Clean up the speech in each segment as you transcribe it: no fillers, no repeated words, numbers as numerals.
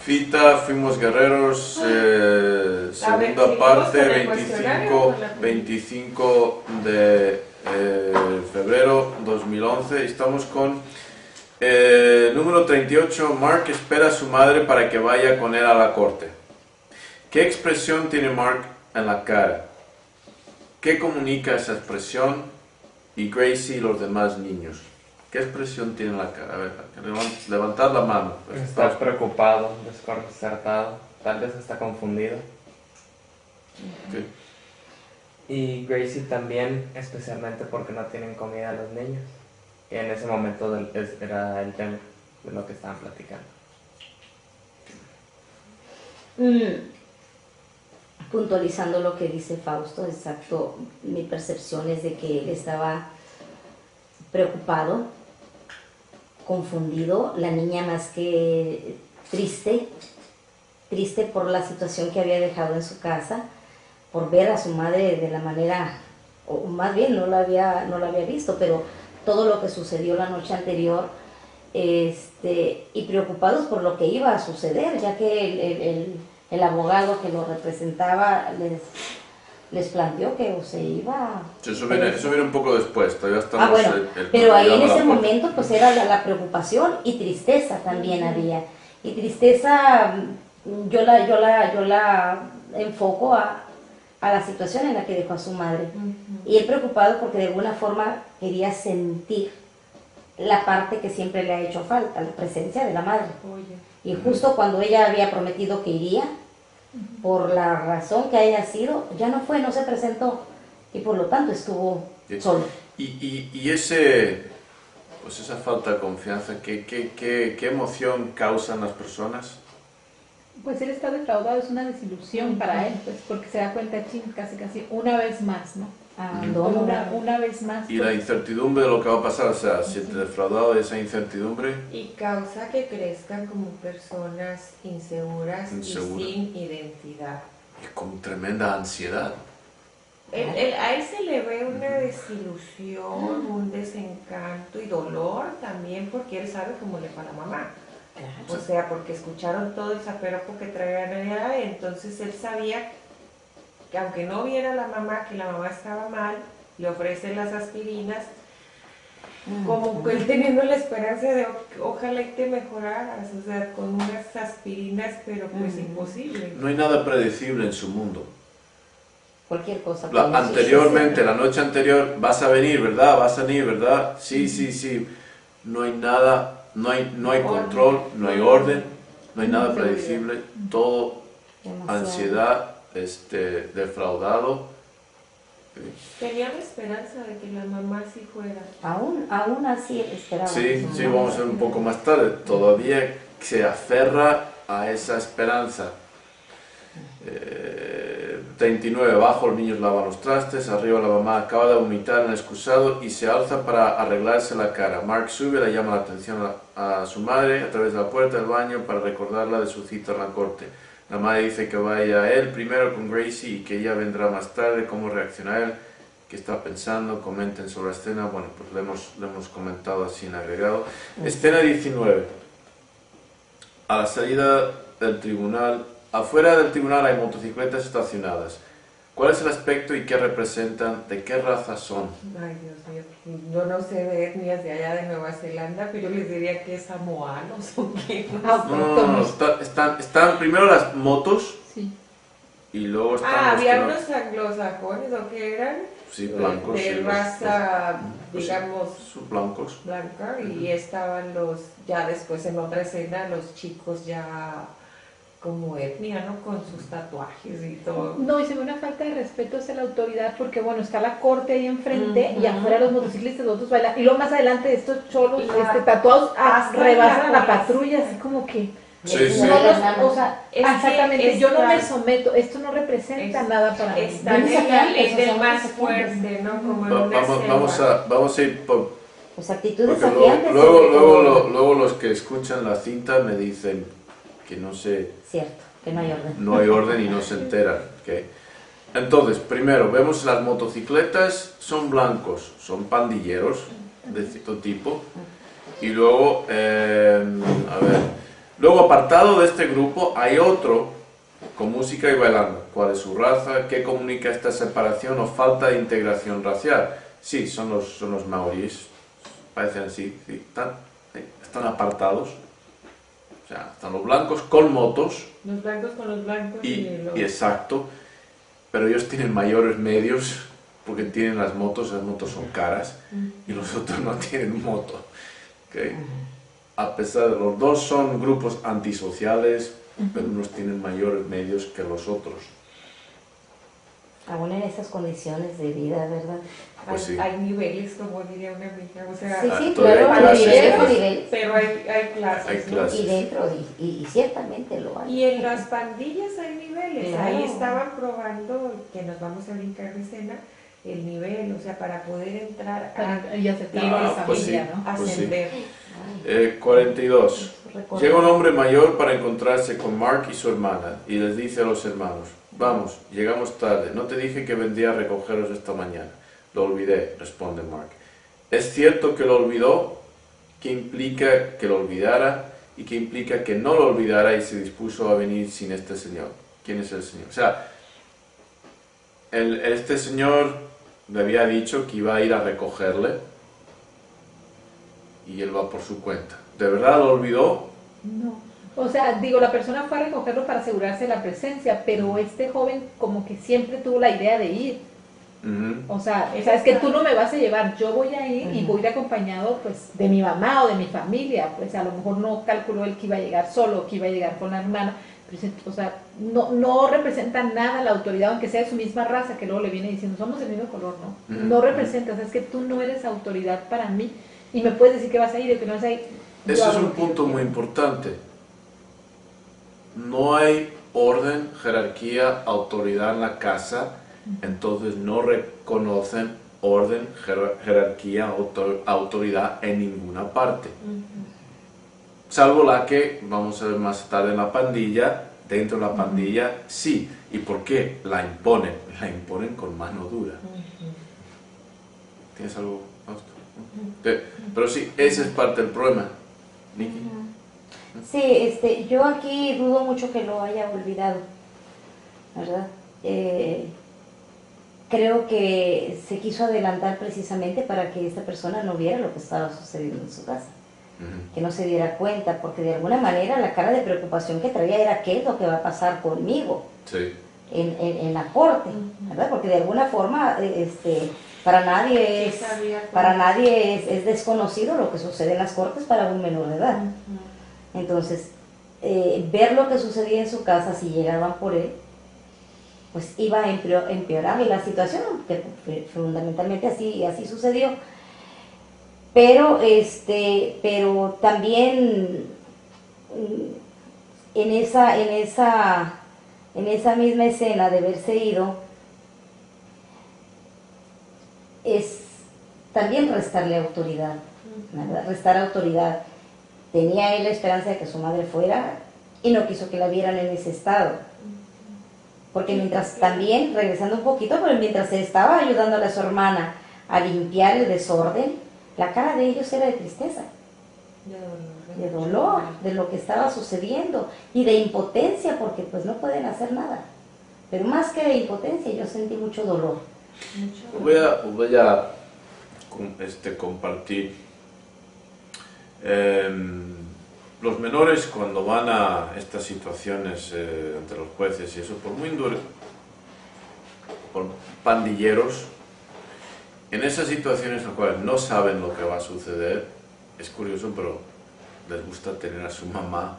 Cita, fuimos guerreros, segunda parte, 25 de febrero 2011. Estamos con número 38. Mark espera a su madre para que vaya con él a la corte. ¿Qué expresión tiene Mark en la cara? ¿Qué comunica esa expresión? Y Gracie y los demás niños. ¿Qué expresión tiene en la cara? A ver, levantad la mano. Está preocupado, desconcertado, tal vez está confundido. Okay. Y Gracie también, especialmente porque no tienen comida los niños. Y en ese momento era el tema de lo que estaban platicando. Puntualizando lo que dice Fausto, exacto, mi percepción es de que él estaba preocupado, confundido, la niña más que triste por la situación que había dejado en su casa, por ver a su madre de la manera, o más bien no la había visto, pero todo lo que sucedió la noche anterior, y preocupados por lo que iba a suceder, ya que el abogado que lo representaba les planteó que se iba... Eso viene un poco después, todavía estamos... bueno, pero ahí en ese momento pues era la preocupación y tristeza también había. Y tristeza yo la enfoco a la situación en la que dejó a su madre. Y él preocupado porque de alguna forma quería sentir la parte que siempre le ha hecho falta, la presencia de la madre. Y justo cuando ella había prometido que iría, por la razón que haya sido, ya no fue, no se presentó y por lo tanto estuvo solo. Y esa falta de confianza, ¿qué emoción causan las personas? Pues él está defraudado, es una desilusión para él, pues, porque se da cuenta, casi una vez más, ¿no? Una vez más. Y la incertidumbre de lo que va a pasar, o sea, siente defraudado de esa incertidumbre. Y causa que crezcan como personas inseguras y sin identidad. Y con tremenda ansiedad. A él se le ve una desilusión, un desencanto y dolor también, porque él sabe cómo le fue a la mamá. O sea, porque escucharon todo el zaperoco que traían allá, entonces él sabía que aunque no viera a la mamá, que la mamá estaba mal, le ofrecen las aspirinas, como que él teniendo la esperanza de ojalá y te mejoraras, o sea, con unas aspirinas, pero pues imposible. No hay nada predecible en su mundo. Cualquier cosa. Anteriormente, la noche anterior, vas a venir, ¿verdad? Vas a venir, ¿verdad? Sí. No hay nada, no hay control, no hay orden, no hay nada predecible, todo ansiedad, defraudado. Tenía la esperanza de que la mamá sí fuera. Aún así esperaba. Sí, vamos a ver un poco más tarde. Todavía se aferra a esa esperanza. 39. Abajo los niños lavan los trastes, arriba la mamá acaba de vomitar en el excusado y se alza para arreglarse la cara. Mark sube, le llama la atención a su madre a través de la puerta del baño para recordarla de su cita en la corte. La madre dice que vaya él primero con Gracie y que ella vendrá más tarde. ¿Cómo reacciona él? ¿Qué está pensando? Comenten sobre la escena. Bueno, pues le hemos comentado así en agregado. Escena 19. A la salida del tribunal. Afuera del tribunal hay motocicletas estacionadas. ¿Cuál es el aspecto y qué representan? ¿De qué raza son? Ay, Dios mío, yo no sé de etnias de allá de Nueva Zelanda, pero yo les diría que es samoanos o qué. No, están primero las motos. Sí. Y luego están había unos anglosajones, ¿o qué eran? Sí, blancos. De raza, digamos, blancos. Blanca, y estaban ya después en otra escena, los chicos ya como etnia, ¿no? Con sus tatuajes y todo. No, y se ve una falta de respeto hacia la autoridad porque, bueno, está la corte ahí enfrente y afuera los motociclistas, los otros bailan. Y luego más adelante estos cholos tatuados rebasan a la patrulla, así como que... Sí. O sea, exactamente, yo no me someto, esto no representa nada para mí. Está en la ley del más fuerte, ¿no? Como vamos a ir por... Pues actitudes porque luego los que escuchan la cinta me dicen que no sé... Cierto, que no hay orden. No hay orden y no se enteran. ¿Okay? Entonces, primero, vemos las motocicletas, son blancos, son pandilleros de cierto tipo. Y luego, Luego, apartado de este grupo, hay otro con música y bailando. ¿Cuál es su raza? ¿Qué comunica esta separación o falta de integración racial? Sí, son los maoríes, parecen así, sí, están apartados. O sea, están los blancos con motos. Los blancos con los blancos y los... y exacto, pero ellos tienen mayores medios porque tienen las motos son caras y los otros no tienen moto. ¿Okay? A pesar de los dos son grupos antisociales, pero unos tienen mayores medios que los otros. Aún en esas condiciones de vida, ¿verdad? Pues sí. Hay niveles, como diría una amiga, o sea, Sí, todavía claro, hay clases, hay niveles, pero hay clases, Hay ¿no? clases. y dentro, y ciertamente lo hay. Y en las pandillas hay niveles, Claro. ahí estaban probando, que nos vamos a brincar de escena, el nivel, o sea, para poder entrar a Y aceptar Ah, a la pues familia, sí. ¿no? Pues sí. ascender. 42. Recuerdo. Llega un hombre mayor para encontrarse con Mark y su hermana y les dice a los hermanos: vamos, llegamos tarde, no te dije que vendría a recogeros esta mañana. Lo olvidé, responde Mark. ¿Es cierto que lo olvidó? ¿Qué implica que lo olvidara? ¿Y qué implica que no lo olvidara y se dispuso a venir sin este señor? ¿Quién es el señor? O sea, este señor le había dicho que iba a ir a recogerle y él va por su cuenta. ¿De verdad lo olvidó? No. O sea, digo, la persona fue a recogerlo para asegurarse de la presencia, pero este joven como que siempre tuvo la idea de ir. O sea, es que tú no me vas a llevar, yo voy a ir y voy a ir acompañado pues de mi mamá o de mi familia, pues a lo mejor no calculó él que iba a llegar solo, que iba a llegar con la hermana, pero, o sea, no representa nada la autoridad, aunque sea de su misma raza, que luego le viene diciendo, somos del mismo color, ¿no? No representa, o sea, es que tú no eres autoridad para mí y me puedes decir que vas a ir o que no vas a ir. Eso es un punto muy importante. No hay orden, jerarquía, autoridad en la casa, entonces no reconocen orden, jerarquía, autoridad en ninguna parte. Salvo la que vamos a ver más tarde en la pandilla. Dentro de la pandilla sí. ¿Y por qué? La imponen con mano dura. ¿Tienes algo más? Pero sí, ese es parte del problema. Nikki. Sí, yo aquí dudo mucho que lo haya olvidado, ¿verdad? Creo que se quiso adelantar precisamente para que esta persona no viera lo que estaba sucediendo en su casa, que no se diera cuenta, porque de alguna manera la cara de preocupación que traía era ¿qué es lo que va a pasar conmigo? Sí. En la corte, ¿verdad? Porque de alguna forma para nadie es desconocido lo que sucede en las cortes para un menor de edad. Entonces, ver lo que sucedía en su casa si llegaban por él, pues iba a empeorar la situación, que fundamentalmente así sucedió. Pero también en esa misma escena de haberse ido, es también restarle autoridad, ¿verdad? Restar autoridad. Tenía él la esperanza de que su madre fuera y no quiso que la vieran en ese estado. Porque mientras también, regresando un poquito, pero mientras se estaba ayudando a su hermana a limpiar el desorden, la cara de ellos era de tristeza, de dolor, de lo que estaba sucediendo y de impotencia, porque pues no pueden hacer nada. Pero más que de impotencia, yo sentí mucho dolor. Voy a compartir. Los menores, cuando van a estas situaciones ante los jueces y eso, por pandilleros, en esas situaciones en las cuales no saben lo que va a suceder, es curioso, pero les gusta tener a su mamá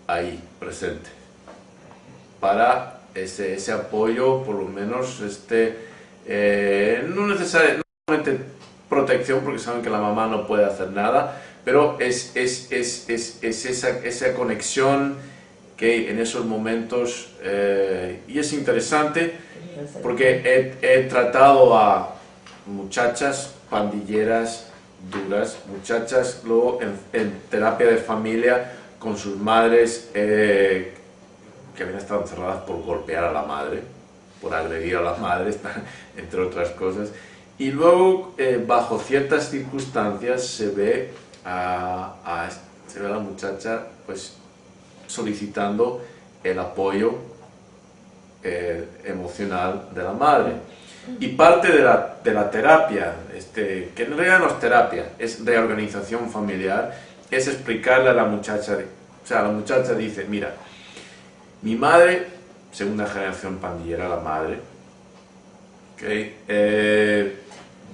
ahí presente para ese apoyo, por lo menos no necesariamente protección, porque saben que la mamá no puede hacer nada, pero es esa conexión que en esos momentos, y es interesante porque he tratado a muchachas pandilleras duras, muchachas luego en terapia de familia con sus madres que habían estado encerradas por golpear a la madre, por agredir a la madre, entre otras cosas, y luego bajo ciertas circunstancias se ve a la muchacha pues solicitando el apoyo emocional de la madre. Y parte de la terapia, que en realidad no es terapia, es reorganización familiar, es explicarle a la muchacha, o sea, la muchacha dice, mira, mi madre, segunda generación pandillera, la madre,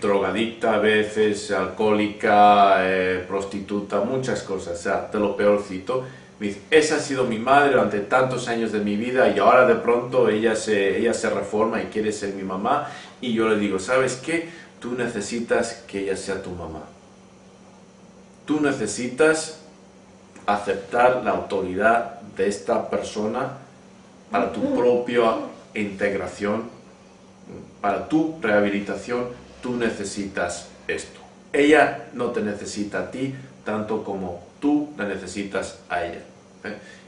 drogadicta a veces, alcohólica, prostituta, muchas cosas, o sea, de lo peorcito. Me dice, esa ha sido mi madre durante tantos años de mi vida y ahora de pronto ella se reforma y quiere ser mi mamá. Y yo le digo, ¿sabes qué? Tú necesitas que ella sea tu mamá. Tú necesitas aceptar la autoridad de esta persona para tu propia integración, para tu rehabilitación. Tú necesitas esto. Ella no te necesita a ti tanto como tú la necesitas a ella.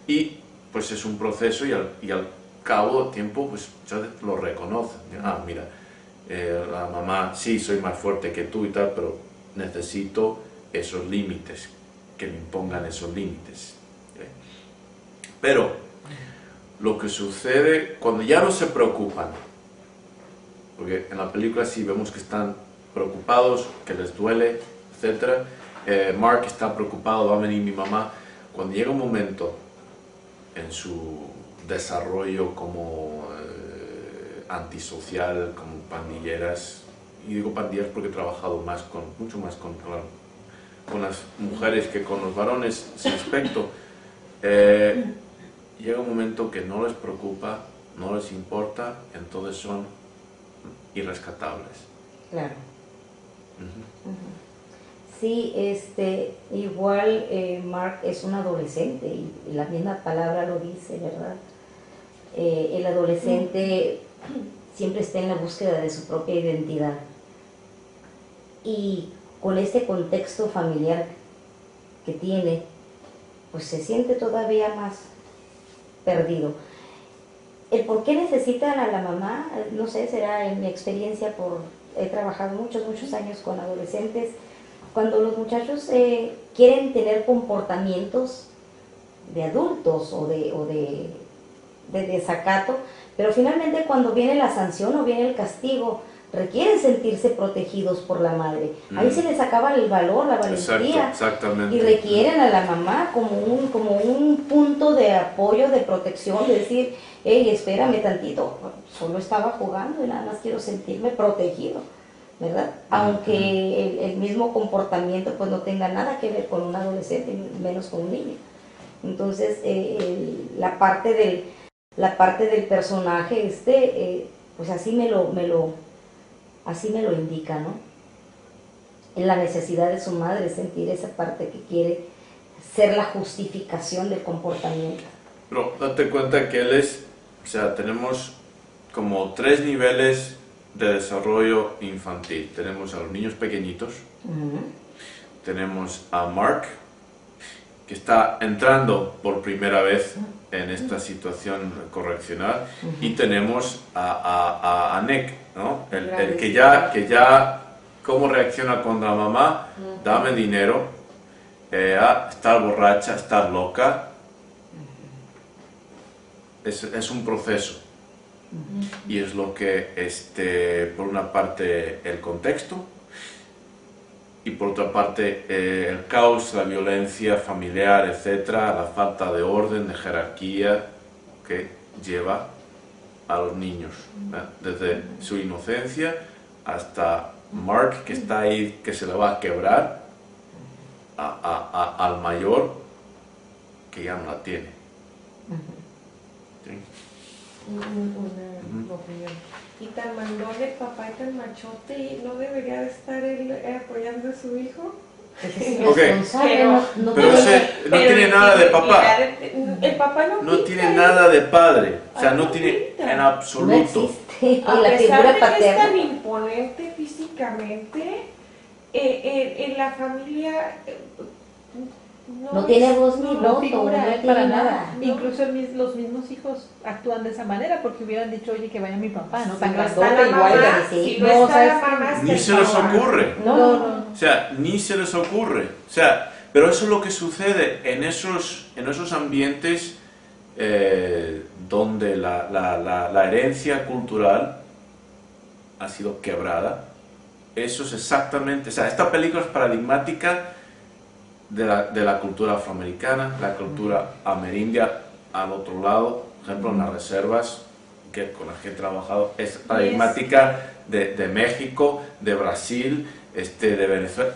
Y pues es un proceso y al cabo del tiempo pues ya lo reconocen. Ah, mira, la mamá, sí, soy más fuerte que tú y tal, pero necesito esos límites, que me impongan esos límites. Pero lo que sucede cuando ya no se preocupan, porque en la película sí vemos que están preocupados, que les duele, etc. Mark está preocupado, va a venir mi mamá. Cuando llega un momento en su desarrollo como antisocial, como pandilleras, y digo pandilleras porque he trabajado mucho más con las mujeres que con los varones, ese aspecto, llega un momento que no les preocupa, no les importa, entonces son irrescatables. Claro. Sí, igual Mark es un adolescente y la misma palabra lo dice, ¿verdad? El adolescente siempre está en la búsqueda de su propia identidad y con este contexto familiar que tiene, pues se siente todavía más perdido. El por qué necesitan a la mamá, no sé, será en mi experiencia he trabajado muchos años con adolescentes. Cuando los muchachos quieren tener comportamientos de adultos o de desacato, pero finalmente cuando viene la sanción o viene el castigo, requieren sentirse protegidos por la madre. Ahí se les acaba el valor, la valentía. Exactamente. Y requieren a la mamá como un punto de apoyo, de protección, de decir, hey, espérame tantito, solo estaba jugando y nada más quiero sentirme protegido, ¿verdad? Aunque el mismo comportamiento pues no tenga nada que ver con un adolescente, menos con un niño. Entonces, la parte del personaje, pues así me lo indica, ¿no? En la necesidad de su madre, sentir esa parte que quiere ser la justificación del comportamiento. Pero date cuenta que tenemos como 3 niveles de desarrollo infantil. Tenemos a los niños pequeñitos, tenemos a Mark, que está entrando por primera vez en esta situación correccional, y tenemos a Nick, ¿no? El que ya cómo reacciona contra la mamá, dame dinero, estar borracha, estar loca. Es un proceso. Y es lo que, por una parte, el contexto, y por otra parte, el caos, la violencia familiar, etcétera, la falta de orden, de jerarquía que lleva a los niños, desde su inocencia hasta Mark, que está ahí, que se le va a quebrar, al mayor, que ya no la tiene. ¿Sí? Una opinión. Y tan mandón el papá y tan machote, ¿y no debería de estar él apoyando a su hijo? Pero no tiene nada de papá. El papá no tiene nada de padre, o sea, no tiene en absoluto. A pesar de que es tan imponente físicamente, en la familia no tiene voz ni voto, figura para nada. Incluso los mismos hijos actúan de esa manera, porque hubieran dicho, oye, que vaya mi papá, ¿no? Tan grandote, igual. Ni se les ocurre. No. O sea, ni se les ocurre. O sea, Pero eso es lo que sucede en esos ambientes donde la herencia cultural ha sido quebrada. Eso es exactamente, o sea, esta película es paradigmática de la cultura afroamericana, la cultura amerindia al otro lado, por ejemplo en las reservas con las que he trabajado, es paradigmática de México, de Brasil, de Venezuela,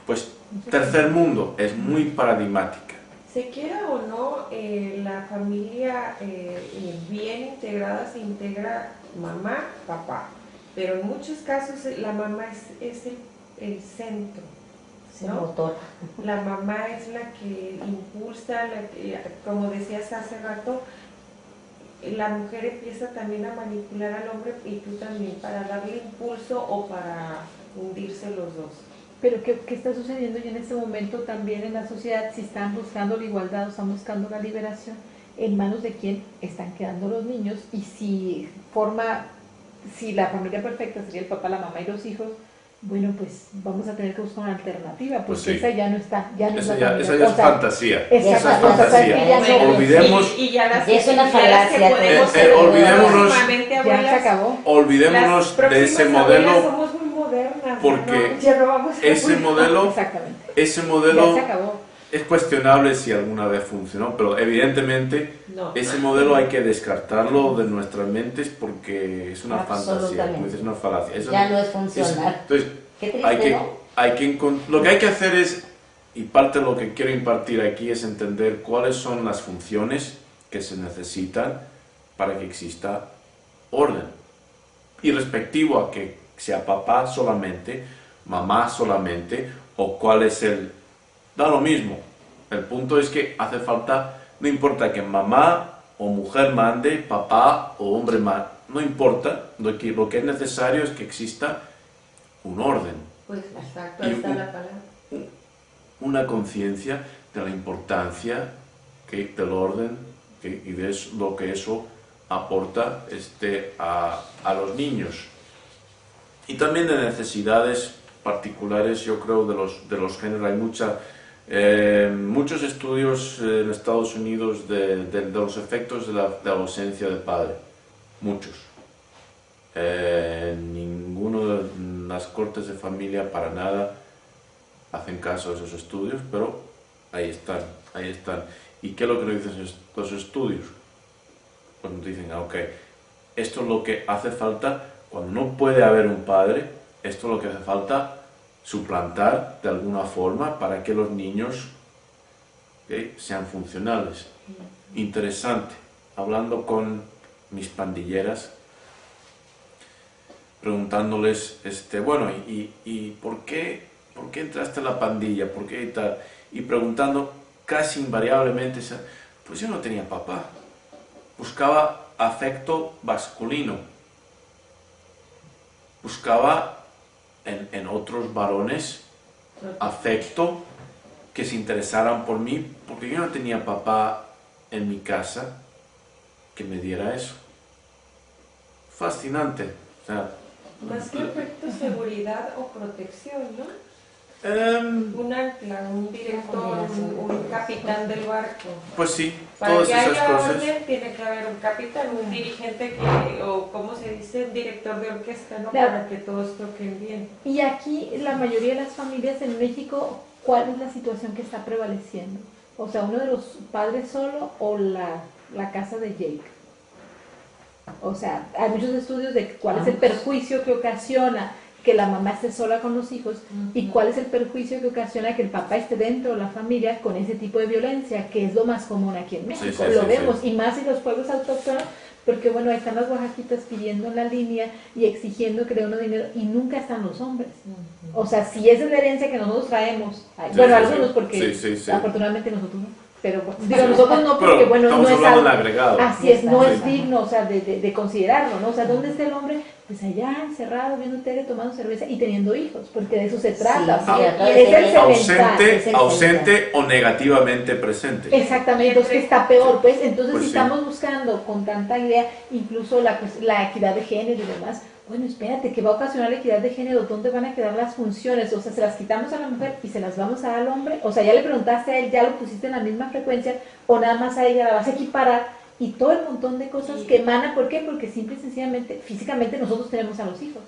pues tercer mundo, es muy paradigmática. Se quiera o no, la familia bien integrada se integra mamá, papá, pero en muchos casos la mamá es el centro, ¿no? Motor. La mamá es la que impulsa, como decías hace rato, la mujer empieza también a manipular al hombre y tú también para darle impulso o para hundirse los dos. Pero ¿qué está sucediendo ya en este momento también en la sociedad? Si están buscando la igualdad o están buscando la liberación, ¿en manos de quién están quedando los niños? Y si la familia perfecta sería el papá, la mamá y los hijos, bueno, pues vamos a tener que buscar una alternativa, porque Pues sí. esa ya no está. Esa ya es fantasía. Esa es fantasía. Olvidemos. Y ya las es una falacia. Ya se acabó. Olvidémonos de ese modelo. Somos muy modernas. Porque ya no vamos a ese modelo Ya se acabó. es cuestionable si alguna vez funcionó, pero evidentemente ese modelo hay que descartarlo de nuestras mentes porque es una fantasía, como dices, una falacia. Eso ya no es funcional. Entonces, qué triste, lo que hay que hacer es, y parte de lo que quiero impartir aquí es entender cuáles son las funciones que se necesitan para que exista orden. Y respectivo a que sea papá solamente, mamá solamente, o cuál es da lo mismo. El punto es que hace falta, no importa que mamá o mujer mande, papá o hombre mande, no importa, lo que es necesario es que exista un orden. Pues exacto, ahí está la palabra. Una conciencia de la importancia del orden y de lo que eso aporta a los niños. Y también de necesidades particulares, yo creo, de los géneros. Hay muchos estudios en Estados Unidos de los efectos de la ausencia de padre. Muchos. Ninguno de las cortes de familia para nada hacen caso a esos estudios, pero ahí están. ¿Y qué es lo que nos dicen los estudios? Pues nos dicen, ok, esto es lo que hace falta cuando no puede haber un padre, esto es lo que hace falta suplantar de alguna forma para que los niños sean funcionales. Interesante, hablando con mis pandilleras, preguntándoles, bueno, ¿y por qué entraste en la pandilla? ¿Por qué y tal? Y preguntando casi invariablemente, pues yo no tenía papá, buscaba afecto masculino, buscaba en otros varones afecto, que se interesaran por mí, porque yo no tenía papá en mi casa que me diera eso. Fascinante. O sea, más que afecto, seguridad o protección, ¿no? Un ancla, un director, un capitán del barco. Pues sí, para todas que esas haya cosas. orden tiene que haber un capitán, un dirigente o ¿cómo se dice? Un director de orquesta, ¿no? Claro. Para que todos toquen bien. Y aquí la mayoría de las familias en México, ¿cuál es la situación que está prevaleciendo? O sea, uno de los padres solo o la casa de Jake. O sea, hay muchos estudios de cuál es el perjuicio que ocasiona que la mamá esté sola con los hijos y cuál es el perjuicio que ocasiona que el papá esté dentro de la familia con ese tipo de violencia, que es lo más común aquí en México. Lo vemos, y más en los pueblos autóctonos, porque bueno, ahí están las oaxaquitas pidiendo la línea y exigiendo que le den dinero y nunca están los hombres. O sea, si esa es la herencia que nosotros traemos, algunos porque afortunadamente nosotros no. Pero digo, nosotros no, porque bueno, no es algo, agregado. así es, no es digno, o sea, de considerarlo, ¿no? O sea, ¿dónde está el hombre pues allá encerrado, viendo tele, tomando cerveza y teniendo hijos, porque de eso se trata. Sí, ausente o negativamente presente. Exactamente, es que está peor, pues. Entonces, Pues si sí. estamos buscando con tanta idea, incluso la equidad de género y demás, bueno, espérate, ¿qué va a ocasionar la equidad de género? ¿Dónde van a quedar las funciones? O sea, ¿se las quitamos a la mujer y se las vamos a dar al hombre? O sea, ya le preguntaste a él, ya lo pusiste en la misma frecuencia, o nada más a ella la vas a equiparar, y todo el montón de cosas que emanan. ¿Por qué? Porque simple y sencillamente, físicamente nosotros tenemos a los hijos.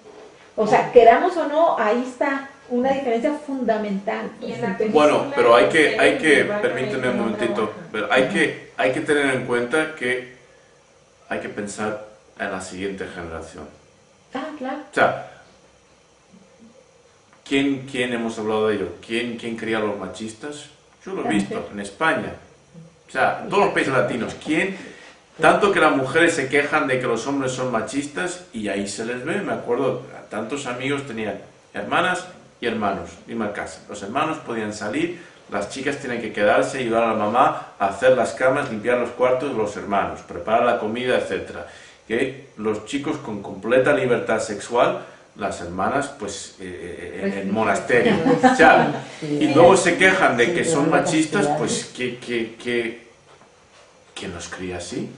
O sea, queramos o no, ahí está una diferencia fundamental. Bueno, pero hay que, permíteme un momentito, pero hay que tener en cuenta que hay que pensar en la siguiente generación. Ah, claro. O sea, ¿quién hemos hablado de ello? ¿Quién cría a los machistas? Yo lo he visto en España. O sea, en todos los países latinos. Tanto que las mujeres se quejan de que los hombres son machistas y ahí se les ve. Me acuerdo, tantos amigos tenían hermanas y hermanos, misma casa. Los hermanos podían salir, las chicas tienen que quedarse y ayudar a la mamá a hacer las camas, limpiar los cuartos de los hermanos, preparar la comida, etc. Que los chicos con completa libertad sexual, las hermanas pues en el monasterio. O sea, y luego se quejan de que son machistas, pues ¿quién los cría así?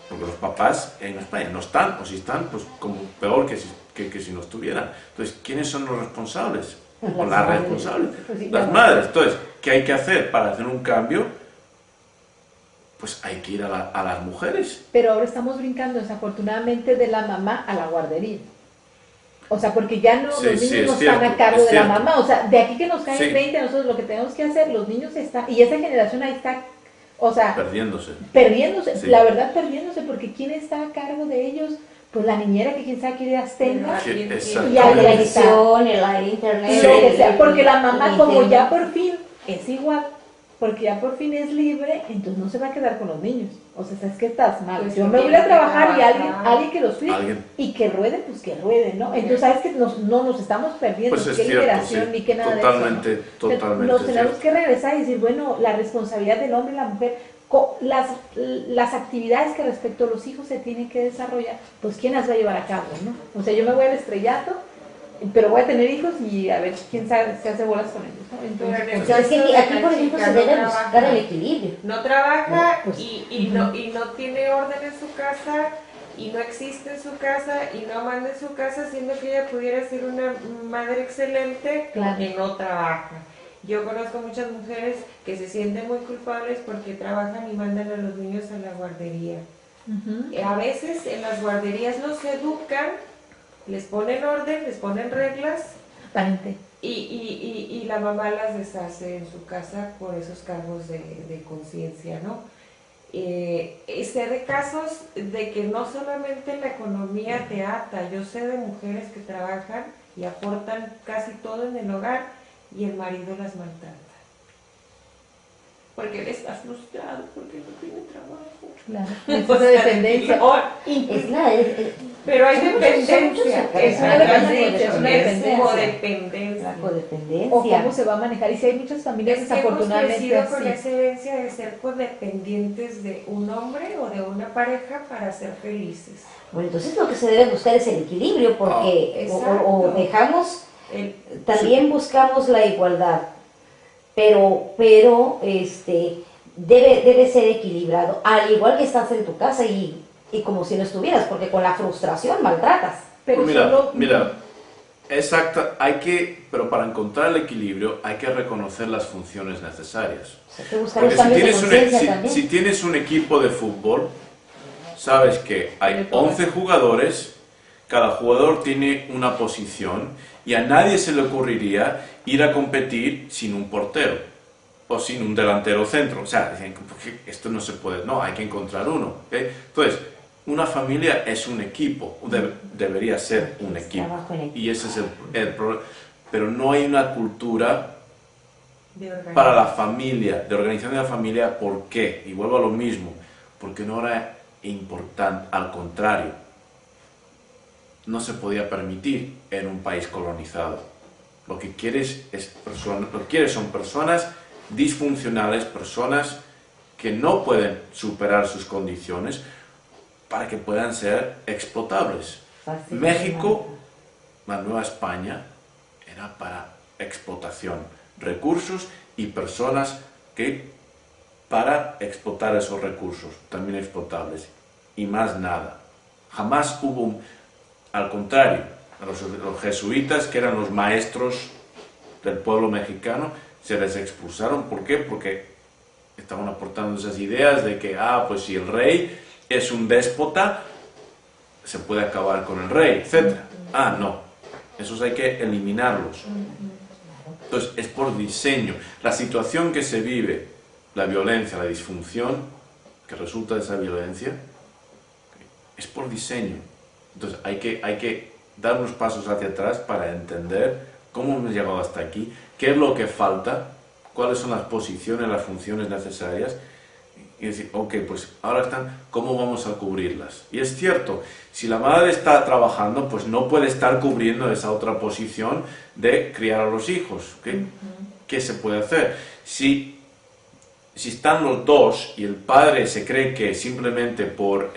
Porque los papás en España no están, o si están, pues como peor que si no estuvieran. Entonces, ¿quiénes son los responsables? O las responsables. Las madres. Entonces, ¿qué hay que hacer para hacer un cambio? Pues hay que ir a las mujeres. Pero ahora estamos brincando desafortunadamente de la mamá a la guardería. O sea, porque ya no, Sí, los niños sí, no es están cierto, a cargo es de la cierto. mamá. O sea, de aquí que nos caen Sí. 20, nosotros lo que tenemos que hacer, los niños están, y esa generación ahí está, o sea, Perdiéndose. perdiéndose, Sí. la verdad perdiéndose, porque ¿quién está a cargo de ellos? Pues la niñera que quién sabe qué ideas tenga. Sí, La exactamente. televisión, el internet. Lo que sea, porque la mamá, el como internet. ya por fin es igual, porque ya por fin es libre, entonces no se va a quedar con los niños. O sea, ¿sabes qué? Estás mal. Pues Yo sí, me voy a trabajar y trabajar. alguien que los cuide Alguien. y que ruede, pues que ruede, ¿no? Entonces, ¿sabes que no nos estamos perdiendo? Pues es qué cierto, liberación sí. ni qué nada Totalmente, de eso, ¿no? totalmente Nos tenemos cierto. que regresar y decir, bueno, la responsabilidad del hombre y la mujer, las actividades que respecto a los hijos se tienen que desarrollar, pues ¿quién las va a llevar a cabo, no? O sea, yo me voy al estrellato, pero voy a tener hijos y a ver quién sabe, se hace bolas con ellos, ¿no? Entonces, Pero en O sea, es que Eso de aquí, la por ejemplo, chica se no debe trabaja. buscar el equilibrio. No trabaja Pues, y no tiene orden en su casa y no existe en su casa y no manda en su casa, siendo que ella pudiera ser una madre excelente Claro. que no trabaja. Yo conozco muchas mujeres que se sienten muy culpables porque trabajan y mandan a los niños a la guardería. A veces en las guarderías los educan, les ponen orden, les ponen reglas Aparente. y la mamá las deshace en su casa por esos cargos de conciencia, ¿no? Sé de casos de que no solamente la economía te ata, yo sé de mujeres que trabajan y aportan casi todo en el hogar y el marido las maltrata. Porque él está frustrado, porque no tiene trabajo. Claro. Es una dependencia. Pero hay Son dependencia, muchos es una dependencia, es una es dependencia. codependencia. La codependencia. O cómo se va a manejar. Y si hay muchas familias Es que hemos desafortunadamente crecido con así. esa herencia de ser codependientes de un hombre o de una pareja para ser felices. Bueno, entonces lo que se debe buscar es el equilibrio, porque o dejamos, también buscamos la igualdad, pero debe ser equilibrado, al igual que estás en tu casa y como si no estuvieras, porque con la frustración maltratas. Pero Pues solo, mira, exacto, pero para encontrar el equilibrio hay que reconocer las funciones necesarias. O sea, hay que buscar Porque los cambios de conciencia también. si tienes un equipo de fútbol, sabes que hay 11 jugadores, cada jugador tiene una posición y a nadie se le ocurriría ir a competir sin un portero o sin un delantero centro. O sea, dicen, "Porque esto no se puede, no, hay que encontrar uno". ¿Okay? Entonces, una familia es un equipo, debería ser un equipo. Trabajo en equipo. Y ese es el problema. Pero no hay una cultura De organización. para la familia, de organización de la familia. ¿Por qué? Y vuelvo a lo mismo, porque no era importante, al contrario, no se podía permitir en un país colonizado. Lo que quieres son personas disfuncionales, personas que no pueden superar sus condiciones para que puedan ser explotables. México, la Nueva España, era para explotación, recursos y personas que para explotar esos recursos, también explotables, y más nada. Jamás hubo, al contrario, los jesuitas, que eran los maestros del pueblo mexicano, se les expulsaron. ¿Por qué? Porque estaban aportando esas ideas de que, pues si el rey es un déspota, se puede acabar con el rey, etc. No, esos hay que eliminarlos. Entonces, es por diseño. La situación que se vive, la violencia, la disfunción que resulta de esa violencia, es por diseño. Entonces, hay que dar unos pasos hacia atrás para entender cómo hemos llegado hasta aquí, qué es lo que falta, cuáles son las posiciones, las funciones necesarias, y decir, ok, pues ahora están, ¿cómo vamos a cubrirlas? Y es cierto, si la madre está trabajando, pues no puede estar cubriendo esa otra posición de criar a los hijos. ¿Okay? ¿Qué se puede hacer? Si están los dos y el padre se cree que simplemente por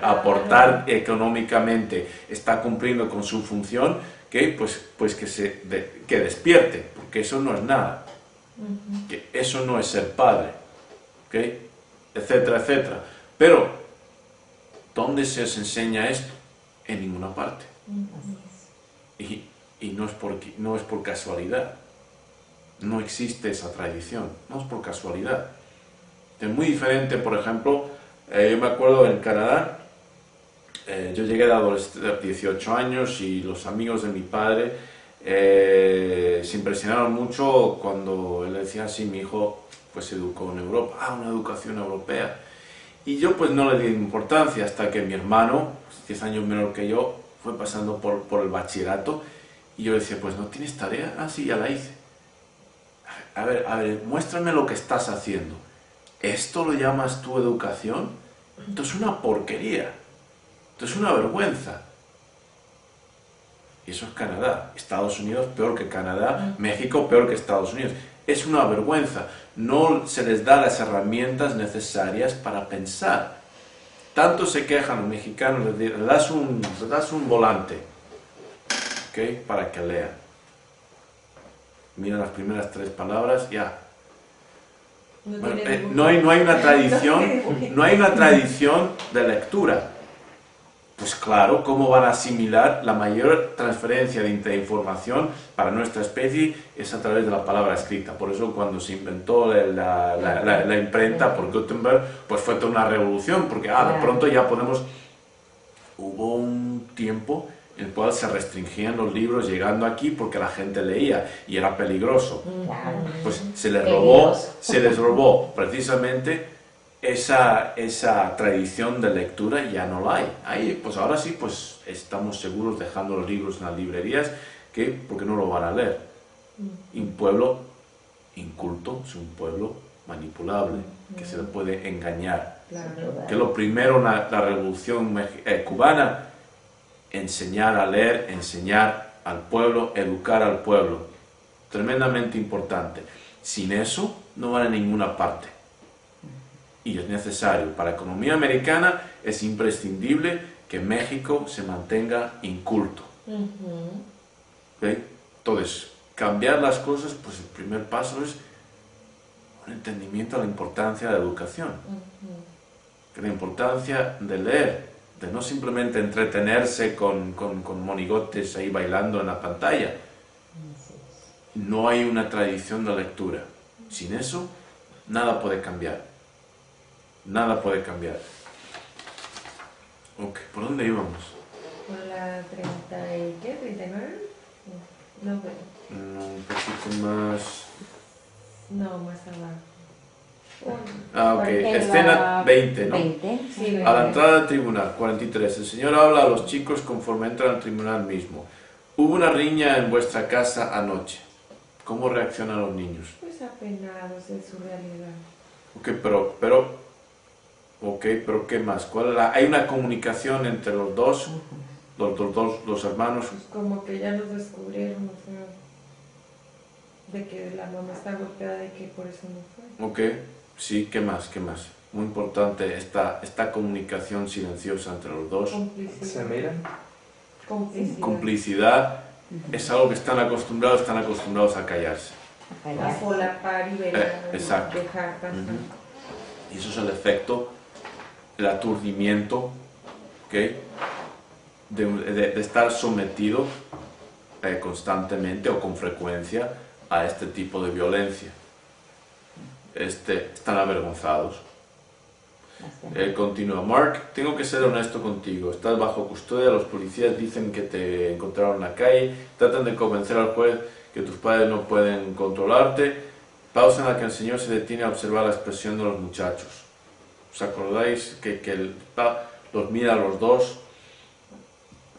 aportar económicamente está cumpliendo con su función, ¿okay? Pues que despierte, porque eso no es nada. Que eso no es ser padre. ¿Okay? Etcétera, etcétera. Pero, ¿dónde se os enseña esto? En ninguna parte. Y no es por casualidad. No existe esa tradición, no es por casualidad. Es muy diferente, por ejemplo, yo me acuerdo en Canadá, yo llegué de 18 años y los amigos de mi padre se impresionaron mucho cuando él decía, sí, mi hijo pues se educó en Europa, una educación europea. Y yo pues no le di importancia hasta que mi hermano, 10 años menor que yo, fue pasando por el bachillerato y yo decía, pues ¿no tienes tarea? Sí, ya la hice. A ver, muéstrame lo que estás haciendo. ¿Esto lo llamas tu educación? Esto es una porquería. Esto es una vergüenza. Y eso es Canadá. Estados Unidos peor que Canadá. México peor que Estados Unidos. Es una vergüenza. No se les da las herramientas necesarias para pensar. Tanto se quejan los mexicanos, le das un volante, ¿okay? Para que lean. Mira las primeras 3 palabras, ya. No hay una tradición de lectura. Pues claro, ¿cómo van a asimilar? La mayor transferencia de información para nuestra especie es a través de la palabra escrita. Por eso cuando se inventó la imprenta por Gutenberg, pues fue toda una revolución, porque de pronto ya podemos... Hubo un tiempo en el cual se restringían los libros llegando aquí porque la gente leía y era peligroso. Pues se les robó precisamente esa tradición de lectura, ya no la hay. Ahí, pues ahora sí, pues estamos seguros dejando los libros en las librerías, porque no lo van a leer. Y un pueblo inculto es un pueblo manipulable, que se le puede engañar. Que lo primero, la revolución cubana, enseñar a leer, enseñar al pueblo, educar al pueblo. Tremendamente importante. Sin eso no van a ninguna parte. Y es necesario. Para la economía americana es imprescindible que México se mantenga inculto. ¿Okay? Entonces, cambiar las cosas, pues el primer paso es un entendimiento de la importancia de la educación. Que la importancia de leer, de no simplemente entretenerse con monigotes ahí bailando en la pantalla. No hay una tradición de lectura. Sin eso, nada puede cambiar. Nada puede cambiar. Ok, ¿por dónde íbamos? Por la 30 y ¿qué? ¿39? No, pero... Un poquito más... No, más abajo. Ok, escena 20, ¿no? 20. Sí, A la entrada del tribunal, 43. El Señor habla a los chicos conforme entran al tribunal mismo. Hubo una riña en vuestra casa anoche. ¿Cómo reaccionan los niños? Pues apenados de su realidad. Ok, pero ¿qué más? ¿Hay una comunicación entre los dos? Los hermanos. Pues como que ya nos descubrieron, o sea, de que la mamá está golpeada y que por eso no fue. Ok, sí, ¿qué más? muy importante esta comunicación silenciosa entre los dos. Se miran. Complicidad es algo que están acostumbrados a callarse. A solapar y ver, exacto. dejar pasar. Y eso es el efecto, el aturdimiento, ¿okay? de estar sometido constantemente o con frecuencia a este tipo de violencia. Están avergonzados. Continúa. Mark, tengo que ser honesto contigo. Estás bajo custodia. Los policías dicen que te encontraron en la calle. Tratan de convencer al juez que tus padres no pueden controlarte. Pausa en la que el señor se detiene a observar la expresión de los muchachos. ¿Os acordáis que los mira a los dos?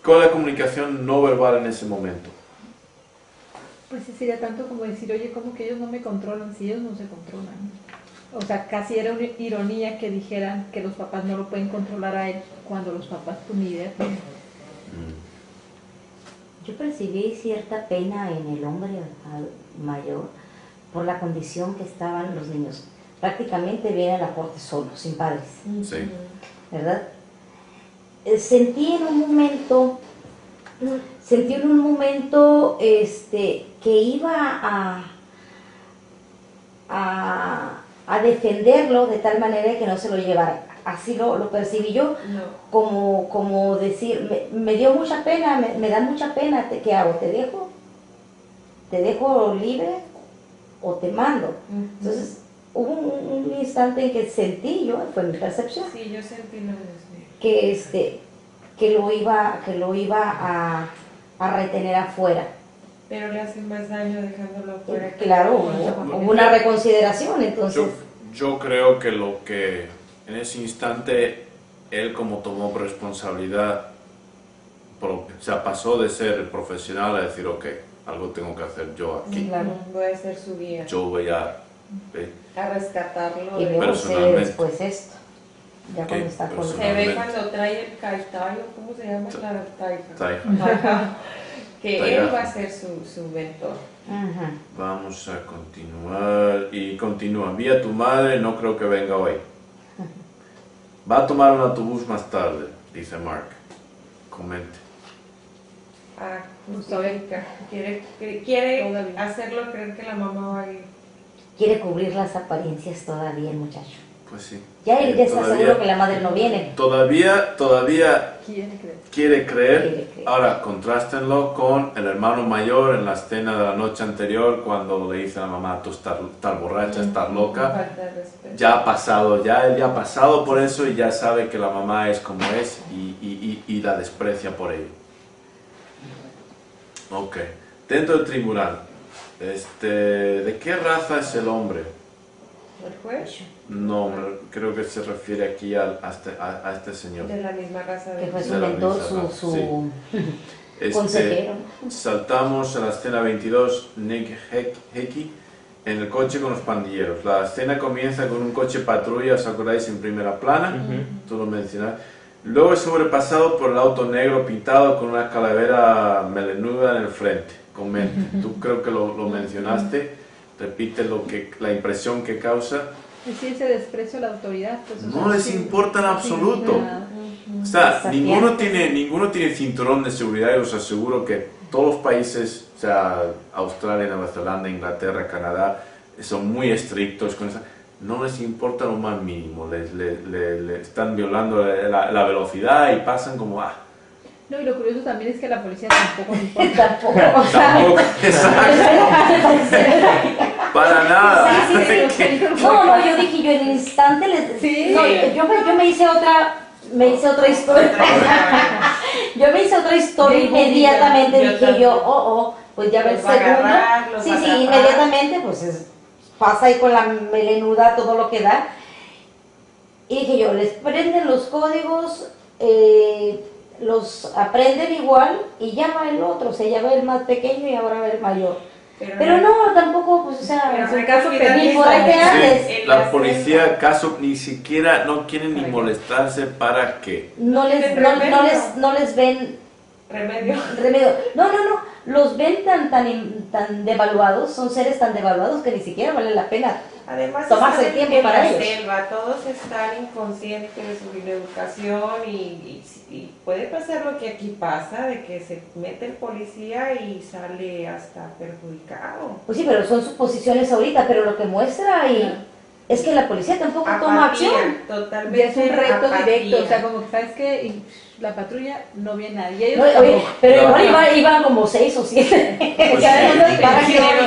¿Cuál es la comunicación no verbal en ese momento? Pues sí, sería tanto como decir, oye, ¿cómo que ellos no me controlan si ellos no se controlan? O sea, casi era una ironía que dijeran que los papás no lo pueden controlar a él cuando los papás pues ni idea tienen. Yo percibí cierta pena en el hombre mayor por la condición que estaban los niños. Prácticamente vienen a la corte solos, sin padres. Sí. ¿Verdad? Sentí en un momento que iba a defenderlo de tal manera que no se lo llevara. Así lo percibí yo, como decir, me dio mucha pena, me da mucha pena, ¿qué hago? ¿Te dejo libre o te mando? Entonces hubo un instante en que sentí yo, fue mi percepción, Sí, yo sentí lo mismo. que lo iba a retener afuera. Pero le hace más daño dejándolo afuera. Claro, hubo una reconsideración, entonces. Yo creo que lo que en ese instante él, como tomó responsabilidad propia, o sea, pasó de ser profesional a decir, ok, algo tengo que hacer yo aquí. Claro. Voy a ser su guía. Yo voy a rescatarlo. Y luego se ve Personalmente. después esto, ya cuando está con Se ve cuando trae el caitayo, ¿cómo se llama? La taiga. Taiga. Ajá. Que Taiga. él va a ser su mentor. Ajá. Vamos a continuar. Y continúa. Vi a tu madre, no creo que venga hoy. Va a tomar un autobús más tarde, dice Mark. Comente. Justifica. Quiere Todavía. hacerlo creer que la mamá va a ir. Quiere cubrir las apariencias todavía el muchacho. Pues sí. Ya él ya está Todavía- seguro que la madre no viene. Todavía Quiere creer. quiere creer. Quiere creer. Ahora, contrástenlo con el hermano mayor en la escena de la noche anterior cuando le dice a la mamá, tú estás borracha, estás loca. Falta de respeto. Ya ha pasado, él ya ha pasado por eso y ya sabe que la mamá es como es y la desprecia por ello. Ok. Dentro del tribunal, ¿de qué raza es el hombre? ¿El juez? No, creo que se refiere aquí a este señor. De la misma raza de Que fue su De la mentor, misma su Este, consejero. Saltamos a la escena 22, Nick Hickey en el coche con los pandilleros. La escena comienza con un coche patrulla, ¿os acordáis? En primera plana, tú lo mencionaste. Luego es sobrepasado por el auto negro pintado con una calavera melenuda en el frente. Comente, tú creo que lo mencionaste, repite la impresión que causa. Es decir, ese desprecio a la autoridad. Pues, o No sea, les sí, importa en no absoluto. significa nada. O sea, Desafiante. ninguno tiene cinturón de seguridad y os aseguro que todos los países, o sea, Australia, Nueva Zelanda, Inglaterra, Canadá, son muy estrictos con eso. No les importa lo más mínimo, le están violando la velocidad y pasan como, No, y lo curioso también es que a la policía tampoco le importa. Tampoco, o sea, tampoco, para nada. Sí, sí, sí. No, yo dije, yo en el instante les... Sí. No, yo me hice otra historia. Yo me hice otra historia Bien inmediatamente, bonita. Yo dije también. yo, pues ya ve el Los va a agarrar, segundo. los Sí, va a sí, atrapar. inmediatamente, pues pasa ahí con la melenuda todo lo que da. Y dije yo, les prenden los códigos, los aprenden igual y ya va el otro, o sea, ya va el más pequeño y ahora va el mayor. Pero no, tampoco, pues, o sea, Pero en no hay su caso, que olvidar ni eso. por ahí te Sí, andes. En la la policía, escena. caso, ni siquiera no quieren ni molestarse para qué. No les ven Remedio. remedio. No, los ven tan devaluados, son seres tan devaluados que ni siquiera vale la pena Además, tomarse el están tiempo para la ellos. selva, todos están inconscientes de su educación y puede pasar lo que aquí pasa, de que se mete el policía y sale hasta perjudicado. Pues sí, pero son suposiciones ahorita, pero lo que muestra ahí es que la policía tampoco toma Apatía, acción. totalmente. Y es un reto apatía. directo, o sea, como que sabes que y la patrulla no viene nadie. Ellos No, oye, tampoco. pero No. igual iban como 6 o 7. Pues ¿Para,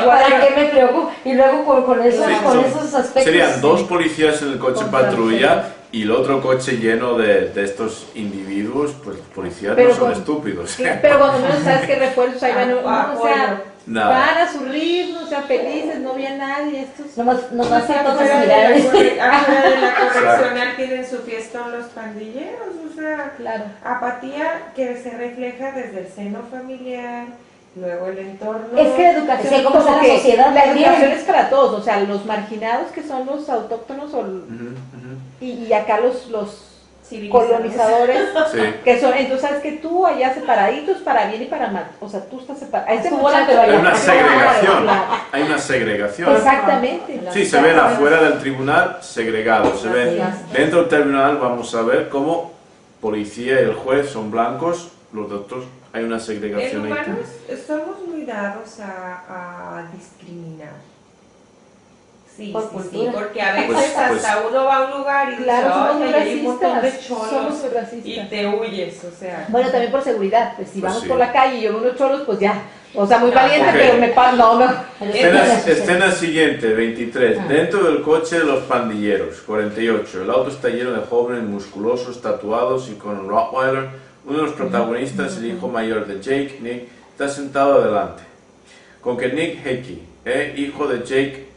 para qué me preocupo? Y luego con esos, Sí, con son- esos aspectos. Serían 2 policías en el coche Con patrulla y el otro coche lleno de estos individuos, pues los policías Pero no son con- estúpidos. Pero cuando menos sabes que refuerzos ahí van, no, o sea, Nada. van a su ritmo, o sea, felices, no había nadie, estos... Nomás que todos Afuera miraron. de la correccional tienen su fiestón los pandilleros, o sea, Claro. apatía que se refleja desde el seno familiar, luego el entorno. Es que la educación Es que como como la que sociedad la también. educación es para todos, o sea, los marginados que son los autóctonos o, Ujú, ujú. y acá los Civilizados. colonizadores, Sí. que son, entonces sabes que tú allá separaditos para bien y para mal, o sea, tú estás separado. Este Tú bola, muchacho- pero Hay allá. una Claro, segregación, claro. hay una segregación. Exactamente. Sí, se ven afuera del tribunal segregados, se ven dentro del tribunal, vamos a ver cómo policía y el juez son blancos, los otros hay una En segregación ahí. humanos somos muy dados a discriminar. Sí, Por sí, cultura. sí, porque a veces Pues- hasta uno va a un lugar y dice, Claro, somos muy "Oye, hay un montón de racistas, cholos", somos muy y racistas. te huyes, o sea. Bueno, también por seguridad, pues si Pues vamos sí. por la calle y yo veo unos cholos, pues ya, o sea, muy No, valiente, ok. pero me paro, no. Escena siguiente, 23. Dentro del coche de los pandilleros, 48. El auto está lleno de jóvenes musculosos, tatuados y con un Rottweiler. Uno de los protagonistas, el hijo mayor de Jake, Nick, está sentado adelante. Con que Nick Hickey, hijo de Jake,